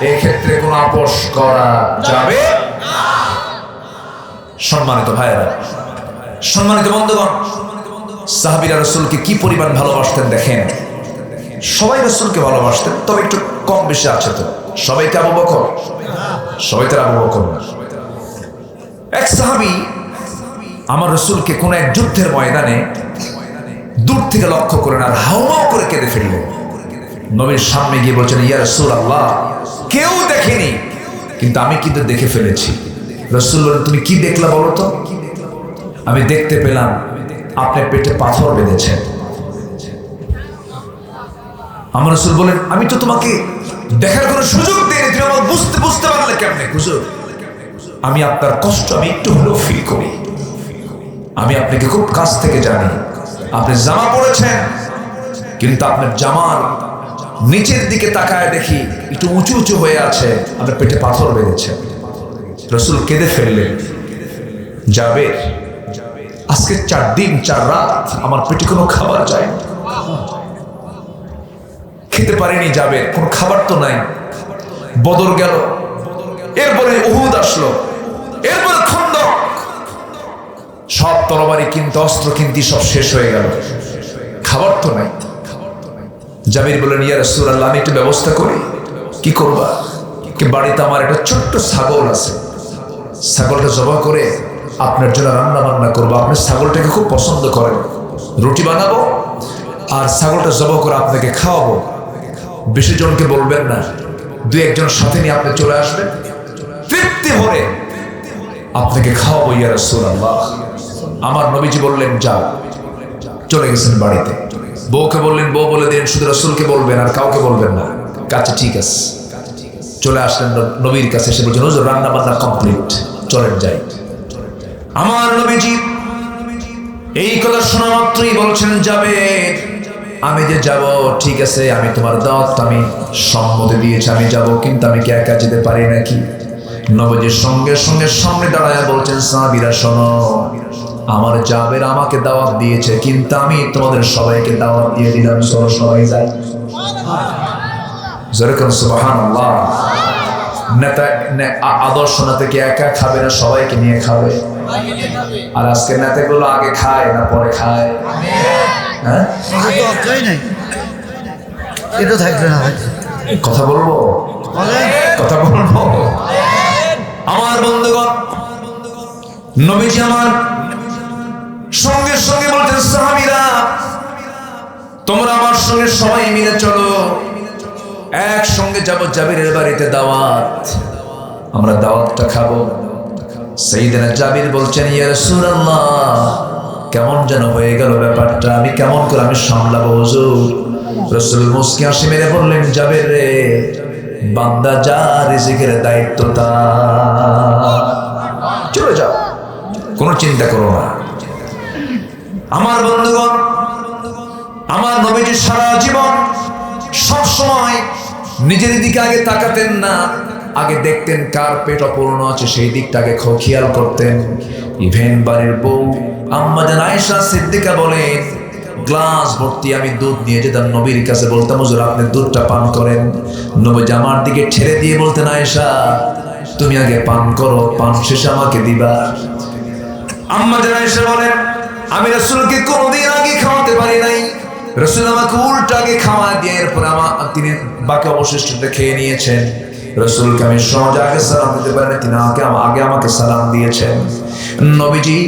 এই ক্ষেত্রে কোনো আপোষ করা যাবে না। সম্মানিত ভাইয়েরা, সম্মানিত বন্ধুগণ, সাহাবীরা রাসূলকে কি পরিমাণ ভালোবাসতেন দেখেন। সবাই রাসূলকে ভালোবাসতেন, তবে একটু কম বেশি আছে। তো সবাইকে আবু বকর? সবাই তো আবু বকর না। এক সাহাবী আমার রাসূলকে কোন এক যুদ্ধের ময়দানে দূর থেকে লক্ষ্য করেন আর হাউমাউ করে কেঁদে ফেললেন। নবীর সামনে গিয়ে বলছেন, ইয়া রাসূলুল্লাহ, কেউ দেখেনি কিন্তু আমি কিন্তু দেখে ফেলেছি। রাসূল বলেন, তুমি কি দেখলা বলো তো? আমি দেখতে পেলাম আপনার পেটে পাথর বেঁধেছেন। আমার রাসূল বলেন, আমি তো তোমাকে দেখার কোনো সুযোগ দিইনি, তুমি আমার বুঝতে পারলে কেমনে? হুজুর, আমি আপনার কষ্ট আমি একটু হলেও ফিল করি। আমি আপনাকে খুব কাছ থেকে জানি। আপনি জামা পরেছেন কিন্তু আপনার জামার নিচের দিকে তাকায় দেখি একটু উঁচু উঁচু হয়ে আছে, আপনার পেটে পাথর বেঁধেছে। রাসূল কেঁদে ফেললেন, জাবের, আজকে 4 দিন 4 রাত আমার পেটে কোনো খাবার যায়, খেতে পারিনি। যাবে কোনো খাবার তো নাই। বদর গেল, এরপরে উহুদ আসলো, এরপরে খন্দক, সব তরবারি কিনতে, অস্ত্র কিনতে সব শেষ হয়ে গেল, খাবার তো নাই। জাবির বলেন, ইয়া রাসূলুল্লাহ, আমি একটু ব্যবস্থা করি। কি করবা? কি বাড়িতে আমার একটা ছোট্ট ছাগল আছে, ছাগলটা জবাই করে আপনার জন্য রান্না বান্না করবো। আপনি ছাগলটাকে খুব পছন্দ করেন, রুটি বানাবো আর ছাগলটা জবাই করে আপনাকে খাওয়াবো। বেশি জনকে বলবেন না, 2-1 জন সাথে নিয়ে আপনি চলে আসবেন, তৃপ্তি ভরে আপনাকে খাওয়াবো ইয়া রাসূলুল্লাহ। আমার নবীজি বললেন, যাও। চলে গেছেন বাড়িতে। বউকে বললেন, বউ বলে দিন শুধু রাসূলকে বলবেন আর কাউকে বলবেন না। আচ্ছা ঠিক আছে। চলে আসলেন নবীর কাছে, এসে বলছেন, হুজুর রান্না বান্না কমপ্লিট, চলেন যাই। আমার নবীজি এই কথা শোনা মাত্রই বলছেন, যাবে, আমি যে যাব, ঠিক আছে, আমি তোমার দাওয়াত আমি সম্মতি দিয়েছি, আমি যাব, কিন্তু আমি কি একা যেতে পারি নাকি? নবীজির সঙ্গে সঙ্গে সামনে দাঁড়ায় বলছেন, সাহাবীরা শোনো, আমার জাবের আমাকে দাওয়াত দিয়েছে, কিন্তু আমি তোমাদের সবাইকে দাওয়াত দিয়ে দিলাম, চলো সবাই যাই। যেরকম সুবহানাল্লাহ। নেতা আদর্শ নেতা কি একা খাবে না, সবাইকে নিয়ে খাবে? আর আজকে নেতাগুলো আগে খায় না পরে খায়? হ্যাঁ, এটা থাকবে না। কথা বলবো, কথা বলবো। আমার বন্ধুগণ, নবীজি আমার সঙ্গে সঙ্গে বলতেন, সাহাবীরা তোমরা আমার সঙ্গে সবাই মিলে চলো, একসঙ্গে যাব জাবিরের বাড়িতে দাওয়াত, আমরা দাওয়াতটা খাবো। সাইয়েদনা জাবির বলছেন, ইয়া রাসূলুল্লাহ, কেমন যেন হয়ে গেল ব্যাপারটা, আমি কেমন করে আমি সামলাবো হুজুর? রাসূল মুস্কি হাসি মেরে বললেন, জাবির রে, বান্দা যা রিজিকের দায়িত্ব তার, চলে যাও, কোনো চিন্তা করো না। আমার বন্ধুগণ, আমার নবীজি সারা জীবন সব সময় নিজের দিকে আগে তাকাতেন না, আগে দেখতেন কার পেট অপূর্ণ আছে, সেই দিকটাকে খেয়াল করতেন। ইভেন বাড়ির বউ আম্মা জান আয়েশা সিদ্দিকা বলেন, গ্লাস ভর্তি আমি দুধ নিয়ে যেতাম নবীর কাছে, বলতাম, হুজুর আপনি দুধটা পান করেন। নবী আমার দিকে ঠেলে দিয়ে বলতেন, আয়েশা তুমি আগে পান করো, পান শেষে আমাকে দিবা। আম্মা জান আয়েশা বলেন, আমি রাসূলকে কোনদিন আগে খাওয়াতে পারি নাই, রাসূল আমাকে উল্টাকে খাওয়া দিয়ে এরপর তিনি বাকি অবশিষ্টটা খেয়ে নিয়েছেন। রাসূলকে আমি সহজে আগে সালাম দিতে পারিনি, তিনি আগে আমাকে সালাম দিয়েছেন। নবীজি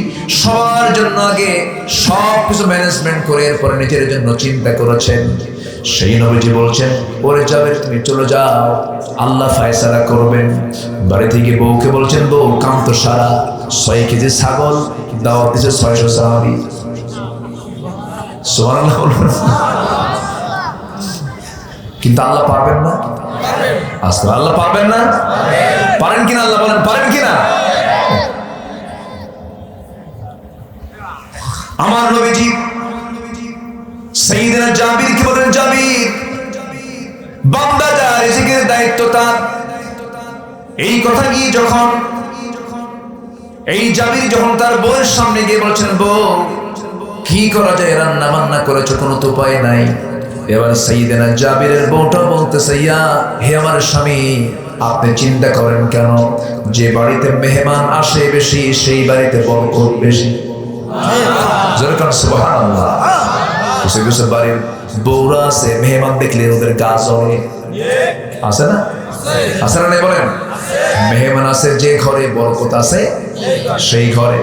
সবার জন্য আগে সব কিছু ম্যানেজমেন্ট করে এরপরে নিজের জন্য চিন্তা করেছেন। সেই নবীজি বলছেন, ওরে জাবের তুমি চলে যাও, আল্লাহ ফায়সালা করবেন। বাড়ি থেকে বউকে বলছেন, বউ কান্ত সারা 6 কেজি ছাগল দাওয়াত দিচ্ছে 600 সাহাবী। সুবহানাল্লাহ বলুন। কিন্তু আল্লাহ পারবেন না? আজকে আল্লাহ পারবেন না? পারেন কিনা? আল্লাহ বলেন পারেন কিনা? আমার নবীজি সাইয়েদনা জাবির কি বলেন, জাবির বান্দা যা রিজিকের দায়িত্ব তার। এই কথা কি যখন এই জাবির যখন তার বউয়ের সামনে গিয়ে বলছেন, বউ কি করা যায়, রান্না বান্না করেছো কোনো তো উপায় নাই। এবার সাইয়েদনা জাবিরের বউটা বলতেছে, ইয়া হে আমার স্বামী, আপনি চিন্তা করেন কেন? যে বাড়িতে মেহমান আসে বেশি সেই বাড়িতে বরকত বেশি। যেরকম সুবহানাল্লাহ। কিছু কিছু বাড়ির বউরা আছে মেহমান দেখলে ওদের গা জ্বলে, আছে না? আছে না? বলেন মেহমান আছে যে ঘরে বরকত আছে সেই ঘরে।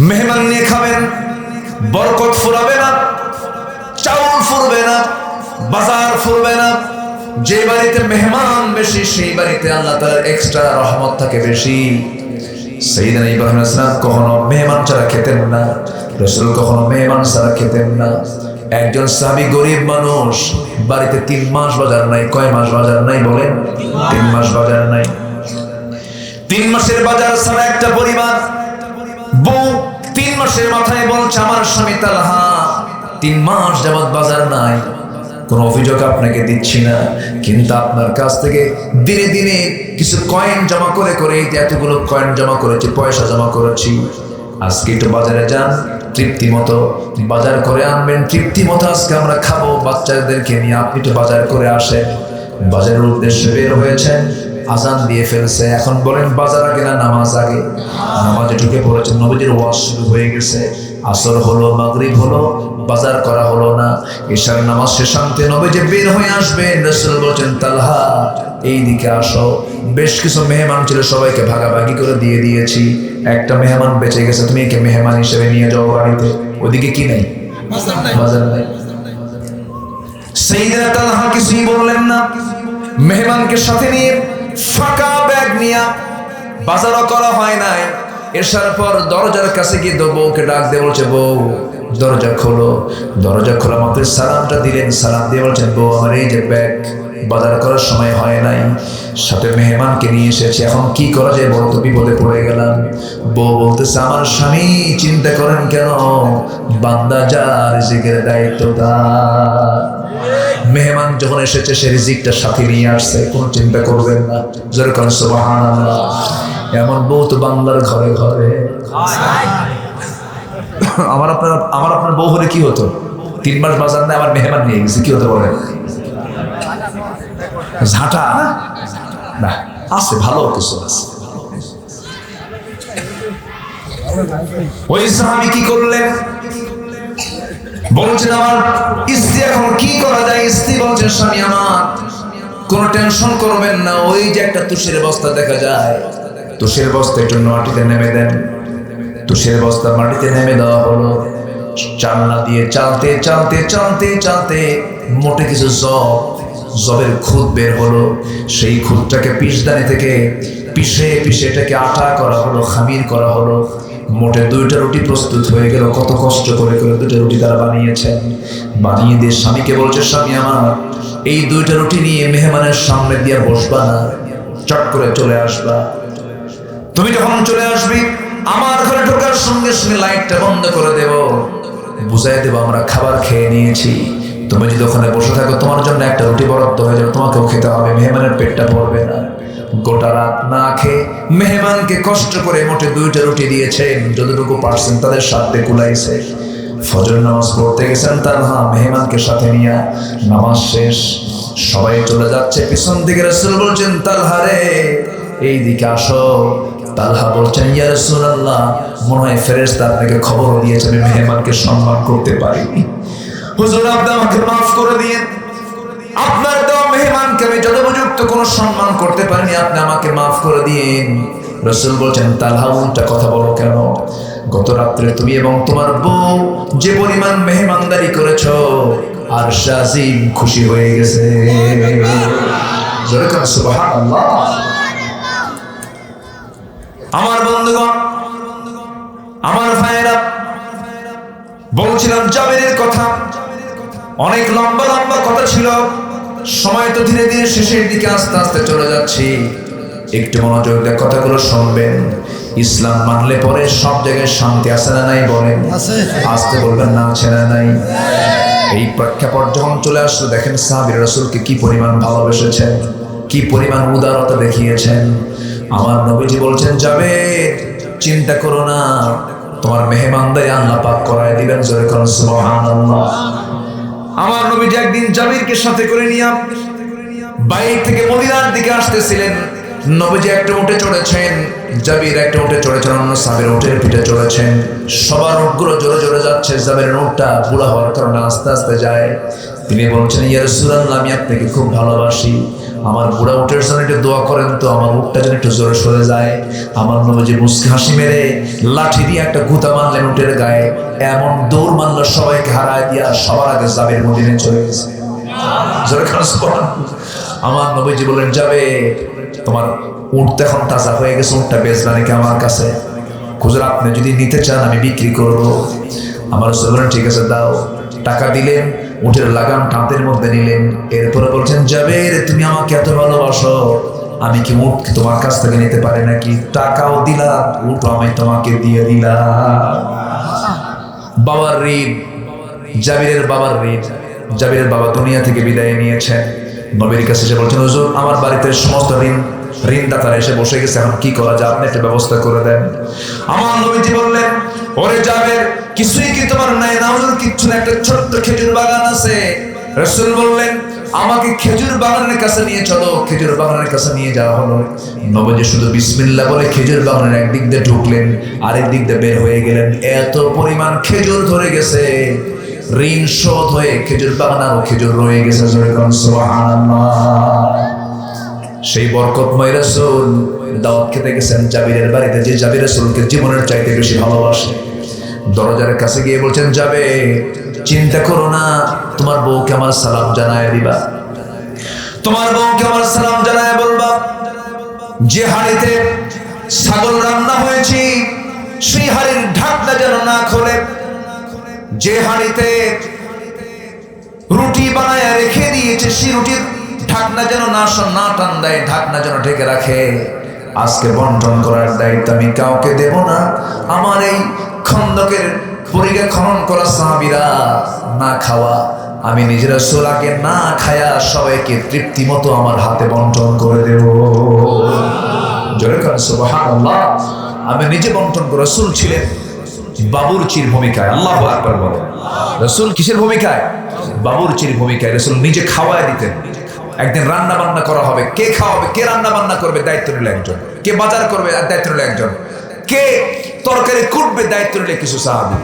মেহমান নিয়ে খাবেন, বরকত ফুরাবে না, চাউল ফুরবে না, বাজার ফুরবে না। যে বাড়িতে মেহমান বেশি সেই বাড়িতে আল্লাহ তাআলার এক্সট্রা রহমত থাকে বেশি। সাইয়েদনা ইব্রাহিম আলাইহিস সালাম কখনো মেহমান ছাড়া খেতেন না, রাসূল কখনো মেহমান ছাড়া খেতেন না। একজন সাহাবী গরিব মানুষ, বাড়িতে 3 মাস বাজার নাই। কয় মাস বাজার নাই বলেন? 3 মাস বাজার নাই। 3 মাসের বাজার ছাড়া একটা পরিবার, বউ 3 মাসের মাথায় বলছে, আমার স্বামী তালহা 3 মাস যাবত বাজার নাই। কোন অভিযোগ আপনাকে দিচ্ছি না, কিন্তু আপনার কাছ থেকে দিনে দিনে কিছু কয়েন জমা করে করে এতগুলো কয়েন জমা করেছি, পয়সা জমা করেছি। আজকে একটু বাজারে যান, তৃপ্তি মতো বাজার করে আনবেন, তৃপ্তি মতো আজকে আমরা খাবো বাচ্চাদেরকে নিয়ে। আপনি একটু বাজার করে আসেন। বাজারের উদ্দেশ্যে বের হয়েছেন, আজান দিয়ে ফেলছে। এখন বলেন বাজার আগে না নামাজ আগে? নামাজে ঢুকে পড়েছেন, নবীজির ওয়াজ শুরু হয়ে গেছে। আসর হলো, মাগরিব হলো, বাজার করা হলো না। ঈশার নামাজ শেষান্তে নবীজি বের হয়ে আসবেন। রাসূল বলেন, তালহা এই দিকে আসো। বেশ কিছু মেহমান ছিল, সবাইকে ভাগাভাগি করে দিয়ে দিয়েছি। একটা মেহমান বেঁচে গেছে, তুমি একে মেহমান হিসেবে নিয়ে যাও বাড়িতে। ওদিকে কি নেই? বাজার নাই। সাইয়েদনা তালহা কিছুই বললেন না, মেহমানকে সাথে নিয়ে ফাঁকা ব্যাগ নিয়ে বাজারও করা হয় নাই। এসার পর দরজার কাছে গিয়ে বউকে ডাক দিয়ে বলছে, বউ দরজা খোলো। দরজা খোলা মাত্র সালামটা দিলেন, সালাম দিয়ে বলছেন, বউ আমার এই যে ব্যাগ, বাজার করার সময় হয় নাই, সাথে মেহমানকে নিয়ে এসেছি, এখন কি করা যায়, বড় তো বিপদে পড়ে গেলাম। বউ বলতেছে, আমার স্বামী চিন্তা করেন কেন, বান্দা যা রিজিকের দায়িত্ব তার। মেহমান যখন এসেছে সে রিজিকটা সাথে নিয়ে আসছে, কোনো চিন্তা করবেন না। যেরকম সুবহানাল্লাহ। এমন বউ তো বাংলার ঘরে ঘরে। আমার আপনার বউ হলে কি হতো? 3 মাস বাজার নেই, আমার মেহমান নিয়ে গেছে, কি হতো বলেন? ঝাঁটা না, আছে ভালো কিছু আছে। ওই সাহাবী কি করলেন? বলছেন, আমার স্ত্রী এখন কি করা যায়? স্ত্রী বলছেন, স্বামী আমার কোনো টেনশন করবেন না, ওই যে একটা তুষের বস্তা দেখা যায়, তুষের বস্তা একটু মাটিতে নেমে দেন। তুষের বস্তা মাটিতে নেমে দেওয়া হলো। চালনা দিয়ে চালতে চালতে চালতে চালতে মোটে কিছু জবের খুদ বের হলো। সেই খুদটাকে পিসদানি থেকে পিষে পিষে এটাকে আটা করা হলো, খামির করা হলো। মোটে 2টা রুটি প্রস্তুত হয়ে গেল। কত কষ্ট করে করে 2টা রুটি তারা বানিয়েছেন। বানিয়ে দিয়ে স্বামীকে বলছে, স্বামী আমার এই 2টা রুটি নিয়ে মেহমানের সামনে দিয়ে বসবা না, চট করে চলে আসবা। তুমি যখন চলে আসবি আমার ঘরে ঢোকার সঙ্গে সঙ্গে লাইটটা বন্ধ করে দেব, বুঝাই দেবো আমরা খাবার খেয়ে নিয়েছি। তুমি যদি ওখানে বসে থাকো তোমার জন্য একটা রুটি বরাদ্দ হয়ে যাবে, তোমাকেও খেতে হবে, মেহমানের পেটটা ভরবে না। গোটা রাত না খেয়ে মেহমানকে কষ্ট করে মোটে 2টা রুটি দিয়েছেন, যতটুকু পারছেন তাদের সাথে কুলাইছে। ফজর নামাজ পড়তে গেছেন তালহা মেহমানকে সাথে নিয়ে। নামাজ শেষ, সবাই চলে যাচ্ছে, পিছন দিকে রাসূল বলছেন, তালহা রে এই দিকে আসো। তালহা বলছেন, ইয়া রাসূলুল্লাহ মনে হয় ফেরেশতা আপনাকে খবর দিয়েছে আমি মেহমানকে সম্মান করতে পারি। হুজুর আপনি আমাকে মাফ করে দিন, আপনার দেওয়া মেহমানকে আমি যথোপযুক্ত কোনো সম্মান করতে পারিনি, আপনি আমাকে মাফ করে দিন। রাসূল বলছেন, তালহা উল্টা কথা বলো কেন? গত রাত্রে তুমি এবং তোমার বউ যে পরিমাণ মেহমানদারি করেছো, আর শাজিম খুশি হয়ে গেছে। জোরে করে সুবহানাল্লাহ। আমার বন্ধুগণ, আমার ভাইয়েরা, বলছিলাম জাবেরের কথা, অনেক লম্বা লম্বা কথা ছিল, সময় তো ধীরে ধীরে শেষের দিকে আস্তে আস্তে চলে যাচ্ছি। একটু মনোযোগ দিয়ে কথাগুলো শুনবেন। ইসলাম মানলে পরে সব জায়গায় শান্তি আছে না নাই বলেন? আসতে বলবেন না, আছে না নাই? এই প্রেক্ষাপট যখন চলে আসলো, দেখেন সাহাবীরা রাসূলকে কি পরিমাণ ভালোবেসেছেন, কি পরিমাণ উদারতা দেখিয়েছেন। আমার নবীজি বলছেন, যাবে চিন্তা করো না, তোমার মেহমানদারি আল্লাহ পাক করায় দিবেন। জোরে করুন সুবহানাল্লাহ। আমার নবীজি একদিন জাবিরকে সাথে করে নিয়ে বাইরে থেকে মদিনার দিকে আসতেছিলেন। নবীজি একটা উঠে চড়েছেন, জাবির একটা উঠে চড়েছেন, অন্য সাহাবীর উটের পিঠে চড়েছেন। সবার উটগুলো জোরে জোরে যাচ্ছে, জাবিরের উটটা বুড়া হওয়ার কারণে আস্তে আস্তে যায়। তিনি বলছেন, ইয়া রাসূলুল্লাহ, আমি আপনাকে খুব ভালোবাসি, আমার বুড়া উটের জন্য একটু দোয়া করেন তো, আমার উটটা যেন একটু জোরে সরে যায়। আমার নবীজি মুস্কি হাসি মেরে লাঠি দিয়ে একটা গুতা মারলেন উটের গায়ে, এমন দৌড় মারল সবাইকে হারায় দিয়া সবার আগে জাবির মদিনায় চলে গেছে। জোরে খান সুবহানাল্লাহ। আমার নবীজি বললেন, যাবে তোমার উট তো এখন তাজা হয়ে গেছে, উটটা বেচবে নাকি আমার কাছে? হুজুর আপনি যদি নিতে চান আমি বিক্রি করব। আমার রাসূল বললেন, ঠিক আছে দাও। টাকা দিলেন, উটের লাগাম কাঁধের মধ্যে নিলেন। এরপরে বলছেন, যাবে তুমি আমাকে এত ভালোবাসো, আমি কি উট তোমার কাছ থেকে নিতে পারি নাকি? টাকাও দিলাম, উট আমি তোমাকে দিয়ে দিলাম। বাবার ঋণ, জাবিরের বাবার ঋণ। জাবিরের বাবা দুনিয়া থেকে বিদায় নিয়েছেন। নবীর কাছে এসে বলছেন, হুজুর আমার বাড়িতে সমস্ত ঋণদাতারা এসে বসে গেছে, এখন কি করা যায়, আপনি একটা ব্যবস্থা করে দেন। আমার নবীজি বললেন, ওরে জাবের, কিছুই কি তোমার নাই? না হুজুর কিচ্ছু না, একটা ছোট্ট খেজুর বাগান আছে। রাসূল বললেন, আমাকে খেজুর বাগানের কাছে নিয়ে চলো। খেজুর বাগানের কাছে নিয়ে যাওয়া হলো। নবীজি শুধু বিসমিল্লাহ বলে খেজুর বাগানের একদিক দিয়ে ঢুকলেন, আরেক দিক দিয়ে বের হয়ে গেলেন। এত পরিমাণ খেজুর ধরে গেছে, ঋণ শোধ হয়ে খেজুর বাগান আরো খেজুর রয়ে গেছে। সুবহানাল্লাহ। সেই বরকতময় রাসূল দাওয়াত খেতে গেছেন জাবিরের বাড়িতে, যে জাবির রাসূলকে জীবনের চাইতে বেশি ভালোবাসে। দরজার কাছে গিয়ে বলছেন, যাবে চিন্তা করো না, তোমার বউকে আমার সালাম জানায় দিবা, তোমার বউকে আমার সালাম জানায় বলবা, যে হাড়িতে ছাগল রান্না হয়েছে সেই হাড়ির ঢাকনা যেন না খোলে, যে হাড়িতে রুটি বানায় রেখে দিয়েছে সেই রুটির ঢাকনা যেন না টান দেয়, ঢাকনা যেন ঢেকে রাখে। আজকে বন্টন করার দায়িত্ব আমি কাউকে দেব না। আমার এই খন্দকের পরিখা খনন করা সাহাবীরা না খাওয়া, আমি নিজের রাসূল আগে না খায়া সবাইকে তৃপ্তি মতো আমার হাতে বন্টন করে দেব। জোরে করে সুবহানাল্লাহ। আমি নিজে বন্টন করে, রাসূল ছিলেন বাবুরচির ভূমিকায়। আল্লাহু আকবার বলে। রাসূল কিসের ভূমিকায়? বাবুরচির ভূমিকায়। রাসূল নিজে খাওয়ায় দিতেন। একদিন রান্না বান্না করা হবে, কে খাওয়াবে, কে রান্না বান্না করবে, দায়িত্ব নিল একজন। কে বাজার করবে, দায়িত্ব নিল একজন। কে তরকারি কুটবে, দায়িত্ব নিল কিছু সাহাবী।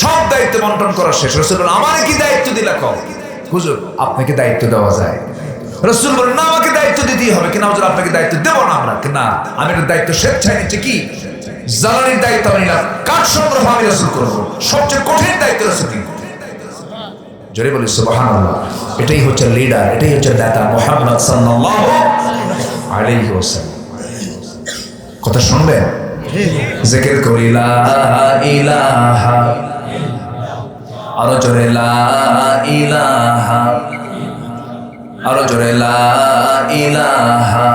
সব দায়িত্ব বন্টন করা শেষ। রাসূল বলেন, আমারে কি দায়িত্ব দিলা? কও হুজুর আপনাকে দায়িত্ব দেওয়া যায়। রাসূল বলেন, না আমাকে দায়িত্ব দিতেই হবে। কিনা হুজুর আপনাকে দায়িত্ব দেব না আমরা। না, আমি একটা দায়িত্ব স্বেচ্ছায় নিচ্ছি। কি? জ্বালানির দায়িত্ব আমি নিলাম, কাঠ সংগ্রহ আমি রাসূল করবো। সবচেয়ে কঠিন দায়িত্ব রাসূল। জোরে বলি সুবহানাল্লাহ। এটাই হচ্ছে লিডার, এটাই হচ্ছে নেতা মুহাম্মদ সাল্লাল্লাহু আলাইহি ওয়াসাল্লাম। কথা শুনবেন? জিকির করি লা ইলাহা, আরো জোরে লা ইলাহা, আরো জোরে লা ইলাহা,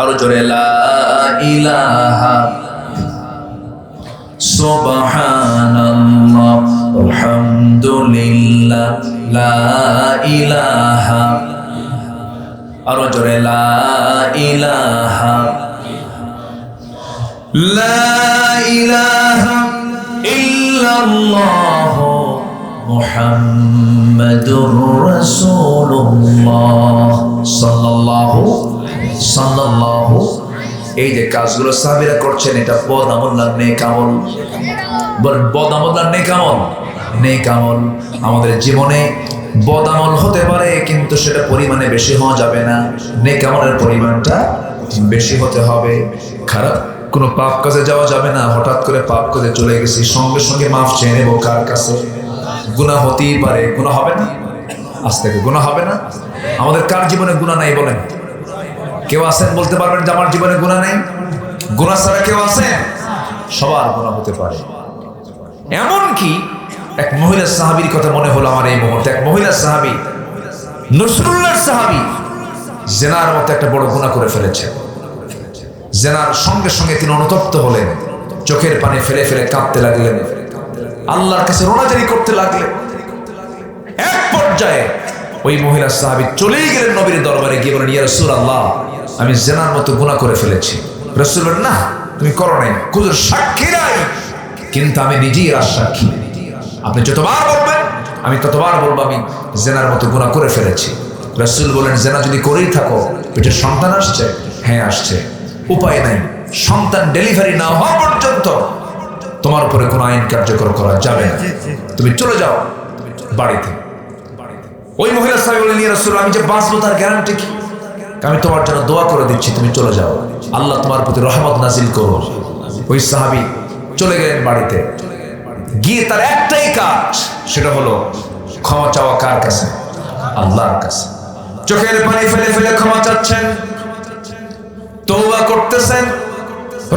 আরো জোরে লা ইলাহা, সুবহানাল্লাহ, আলহামদুলিল্লাহ, লা ইলাহা, আরো জোরে লা ইলাহা, লা ইলাহা ইল্লাল্লাহ, মুহাম্মাদুর রাসূলুল্লাহ সাল্লাল্লাহু এই যে কাজগুলো সাহাবীরা করছেন, এটা বদ আমল না নেক আমল? বলেন বদ আমল না নেক আমল? নেক আমল। আমাদের জীবনে বদ আমল হতে পারে, কিন্তু সেটা পরিমাণে বেশি হওয়া যাবে না। নেক আমলের পরিমাণটা বেশি হতে হবে। খারাপ কোনো পাপ কাজে যাওয়া যাবে না। হঠাৎ করে পাপ কাজে চলে গেছি, সঙ্গে সঙ্গে মাফ চেয়ে নেবো কার কাছে? গুনাহ হতেই পারে, গুনাহ হবে না? আজ থেকে গুনাহ হবে না? আমাদের কার জীবনে গুনাহ নাই বলেন? কেউ আছেন বলতে পারবেন যে আমার জীবনে গুনাহ নেই? গুনাহ ছাড়া কেউ আছেন? সবার গুনাহ হতে পারে। এমনকি এক মহিলা সাহাবীর কথা মনে হলো আমার এই মুহূর্তে। এক মহিলা সাহাবী, নসরুল্লাহ সাহাবী, জেনার মতো একটা বড় গুনাহ করে ফেলেছেন। জেনার সঙ্গে সঙ্গে তিনি অনুতপ্ত হলেন, চোখের পানি ফেলে ফেলে কাঁদতে লাগলেন, আল্লাহর কাছে রোনাজারি করতে লাগলেন। এক পর্যায়ে ওই মহিলা সাহাবী চলেই গেলেন নবীর দরবারে, গিয়ে বলেন, ইয়া রাসূলুল্লাহ, আমি জেনার মতো গুনাহ করে ফেলেছি। রাসূল বলেন, না তুমি করো নাই, হুজুর সাক্ষী নাই, কিন্তু আমি নিজেই আর সাক্ষী। আপনি যতবার বলবেন আমি ততবার বলবো আমি জেনার মতো গুনাহ করে ফেলেছি। রাসূল বলেন, জেনা যদি করেই থাকো, পেটে সন্তান আসছে? হ্যাঁ আসছে। উপায় নাই, সন্তান ডেলিভারি না হওয়া পর্যন্ত তোমার উপরে কোনো আইন কার্যকর করা যাবে না, তুমি চলে যাও বাড়িতে। ওই মহিলা সাহাবী বলেন, ইয়া রাসূলুল্লাহ, আমি যে বাঁচবো তার গ্যারান্টি কি? আমি তোমার জন্য দোয়া করে দিচ্ছি, তুমি চলে যাও, আল্লাহ তোমার প্রতি রহমত নাজিল করো। ওই সাহাবী চলে গেলেন বাড়িতে। গিয়ে তার একটাই কাজ, সেটা হলো ক্ষমা চাওয়া। কার কাছে? আল্লাহর কাছে। চোখের পানি ফেলে ফেলে ক্ষমা চাচ্ছেন, তওবা করতেছেন,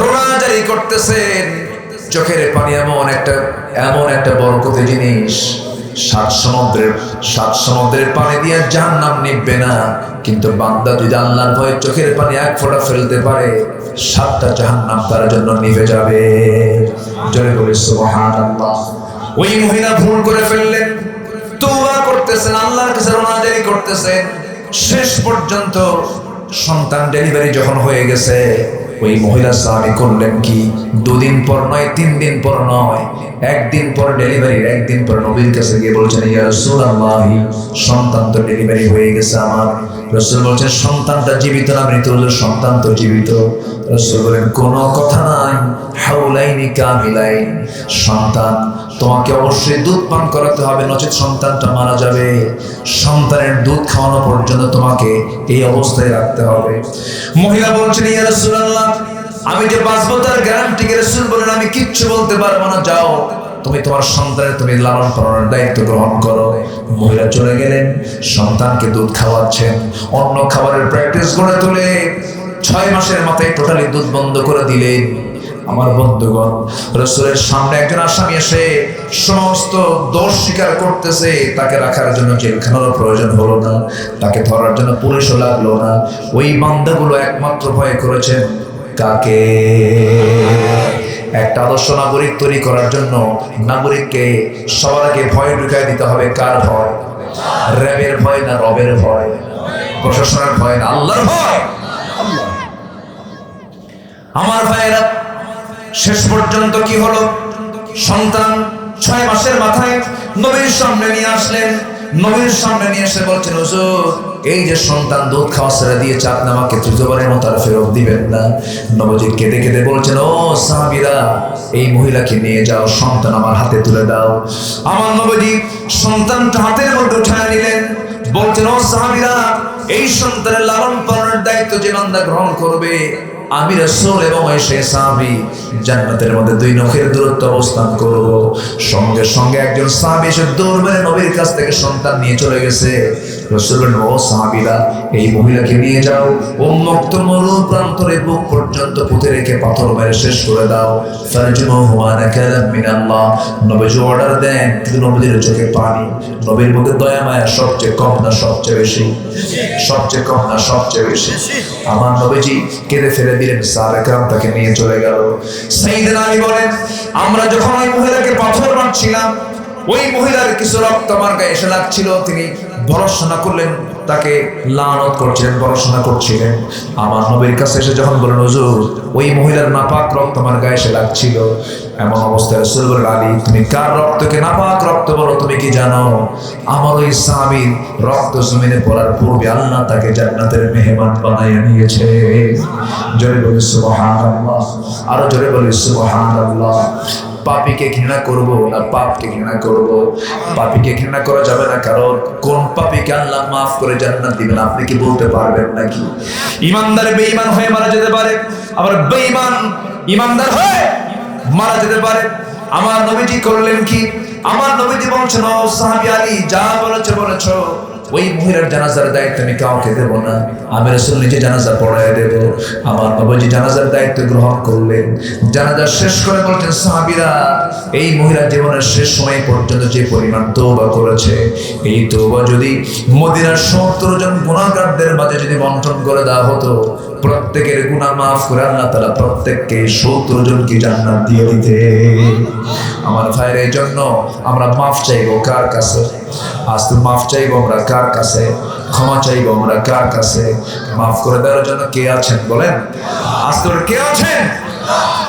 রোনাজারি করতেছেন। চোখের পানি এমন একটা বরকতি জিনিস, সাত সমুদ্রের পানি দিয়ে জাহান্নাম নিভবে না, কিন্তু বান্দা যদি আল্লাহর ভয়ে চোখের পানি এক ফোঁটা ফেলতে পারে, 7টা জাহান্নাম তার জন্য নিভে যাবে। জয় বলে সুবহানাল্লাহ। ওই মহিলা ভুল করে ফেললেন, তওবা করতেছেন, আল্লাহর কাছে রোনাজারি করতেছেন। শেষ পর্যন্ত সন্তান ডেলিভারি যখন হয়ে গেছে, ওই মহিলা সাহাবী করলেন কি, 2 দিন পর নয়, 3 দিন পর নয়, 1 দিন পর ডেলিভারির 1 দিন পর নবীর কাছে গিয়ে বলছেন, ইয়া রাসূলুল্লাহ, সন্তান তো ডেলিভারি হয়ে গেছে আমার। রাসূল বলছেন, সন্তানটা জীবিত না মৃত? সন্তান তো জীবিত। রাসূল বলেন, কোনো কথা নাই, হাউলাইনি কামিলাইন, সন্তান তোমাকে অবশ্যই দুধ পান করাতে হবে, নচেত সন্তানটা মারা যাবে। সন্তানের দুধ খাওয়ানো পর্যন্ত তোমাকে এই অবস্থায় রাখতে হবে। মহিলা বলছেন, ইয়া রাসূলুল্লাহ, আমি যে বাঁচবো তার গ্যারান্টি কি? রাসূল বলেন, আমি কিচ্ছু বলতে পারবো না, যাও তুমি তোমার সন্তানের তুমি লালন পালনের দায়িত্ব গ্রহণ করো। মহিলা চলে গেলেন, সন্তানকে দুধ খাওয়াচ্ছেন, অন্য খাবারের প্র্যাকটিস গড়ে তুলে 6 মাসের মাথায় টোটালি দুধ বন্ধ করে দিলেন। আমার বন্ধুগণ, রাসূলের সামনে একজন আসামি এসে সমস্ত দোষ স্বীকার করতেছে, তাকে রাখার জন্য জেলখানারও প্রয়োজন হলো না, তাকে ধরার জন্য পুলিশও লাগলো না। ওই বান্দাগুলো একমাত্র ভয় করেছেন কাকে? একটা আদর্শ নাগরিক তৈরি করার জন্য নাগরিককে সবার আগে ভয় ঢুকায় দিতে হবে। কার ভয়? র্যাবের ভয় না রবের ভয়? প্রশাসনের ভয় না আল্লাহর ভয়? আমার ভাইয়েরা, শেষ পর্যন্ত কি হলো? সন্তান 6 মাসের মাথায় নবীর সামনে নিয়ে আসলেন। নবীর সামনে নিয়ে এসে বলছেন, হুজুর, এই যে সন্তান দুধ খাওয়া ছেড়ে দিয়েছে, আপনি আমাকে 3য়বারের মতো আর ফেরত দিবেন না? নবীজি কেঁদে কেঁদে বলছেন, ও সাহাবীরা, এই মহিলাকে নিয়ে যাও, সন্তান আমার হাতে তুলে দাও। আমার নবীজি সন্তানটা হাতের মধ্যে উঠায় নিলেন, বলছেন, ও সাহাবীরা, এই সন্তানের লালন পালনের দায়িত্ব যে বান্দা গ্রহণ করবে, আমি রাসূল এবং সেই সাহাবী জান্নাতের মধ্যে 2 নখের দূরত্ব অবস্থান করব। সঙ্গে সঙ্গে একজন সাহাবী এসে দৌড় মেরে নবীর কাছ থেকে সন্তান নিয়ে চলে গেছে। রাসূল বলেন, ও সাহাবীরা, এই মহিলাকে নিয়ে যাও, উন্মুক্ত মরু প্রান্তরে বুক পর্যন্ত পুঁতে রেখে পাথর মেরে শেষ করে দাও। ফারজুমুহুমা নাকালাম মিনাল্লাহ। নবীজি অর্ডার দেন, কিন্তু নবীর চোখে পানি। নবীর মধ্যে দয়া মায়া সবচেয়ে কম না সবচেয়ে বেশি? সবচেয়ে কম না সবচেয়ে বেশি? আমার নবীজি কেঁদে ফেলে দিলেন, সাহাবায়ে কেরাম তাকে নিয়ে চলে গেল। সাইয়েদনা আলী বলেন, আমরা যখন ওই মহিলাকে পাথর মারছিলাম, ওই মহিলার কিছু রক্ত আমার গায়ে এসে লাগছিল, তিনি ভরসনা করলেন, তাকে লানত করছিলেন, ভরসনা করছিলেন। আমার নবীর কাছে এসে যখন বলেন, হুজুর, ওই মহিলার নাপাক রক্ত আমার গায়ে এসে লাগছিল, এমন অবস্থায় রাসূল বলেন, আলী তুমি কার রক্তকে নাপাক রক্ত বলো তুমি কি জানো? আমার ওই সাহাবীর রক্ত জমিনে পড়ার পূর্বে আল্লাহ তাকে জান্নাতের মেহমান বানাইয়া নিয়েছে। জোরে বলি সুবহানাল্লাহ, আরো জোরে বলি সুবহানাল্লাহ। পাপীকে ঘৃণা করব না পাপকে ঘৃণা করব? পাপীকে ঘৃণা করা যাবে না, কারণ কোন পাপীকে আল্লাহ মাফ করে জান্নাত দিবেন আপনি কি বলতে পারবেন নাকি? ইমানদার বেঈমান হয়ে মারা যেতে পারে, আবার বেঈমান ইমানদার হয়ে মারা যেতে পারে। আমার নবীজি করলেন কি? আমার নবীজি বলছেন, ও সাহাবী আলী যা বলেছো ওই মহিলার জানাজার দায়িত্ব আমি কাউকে দেব না, আমি রাসূল নিজে জানাজা পড়ায় দেব। আমার নবীজি জানাজার দায়িত্ব গ্রহণ করলেন। জানাজা শেষ করে বলছেন, সাহাবীরা এই মহিলার জীবনের শেষ সময় পর্যন্ত যে পরিমাণ তওবা করেছে, এই তওবা যদি মদিনার 70 জন গুনাহগারদের মাঝে যদি বন্টন করে দেওয়া হতো, প্রত্যেকের গুনাহ মাফ করে আল্লাহ তাআলা প্রত্যেককে 70 জনকে জান্নাত দিয়ে দিতে। আমার ভাইয়ের এই জন্য আমরা মাফ চাইবো কার কাছে? আজ তো মাফ চাইবো আমরা কার কাছে? ক্ষমা চাইবো আমরা কার কাছে? মাফ করে দেওয়ার জন্য কে আছেন বলেন? আজ তোর কে আছেন?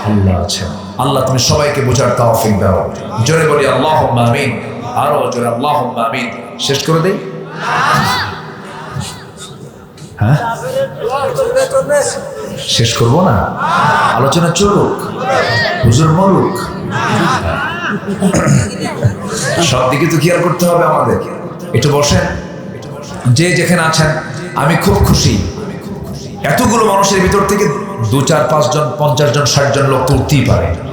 আল্লাহ আছেন। আল্লাহ তুমি সবাইকে বোঝার তৌফিক দাও। জোরে বলি আল্লাহুম্মা আমিন, আরো জোরে আল্লাহুম্মা আমিন। শেষ করে দেই? হ্যাঁ, শেষ করবো না, আলোচনা চলুক, হুজুর বলুক। সব দিকে তো খেয়াল করতে হবে আমাদের। একটু বসেন, যে যেখানে আছেন। আমি খুব খুশি, এতগুলো মানুষের ভিতর থেকে 2, 4, 5 জন 50 জন 60 জন লোক তো উঠতেই পারে।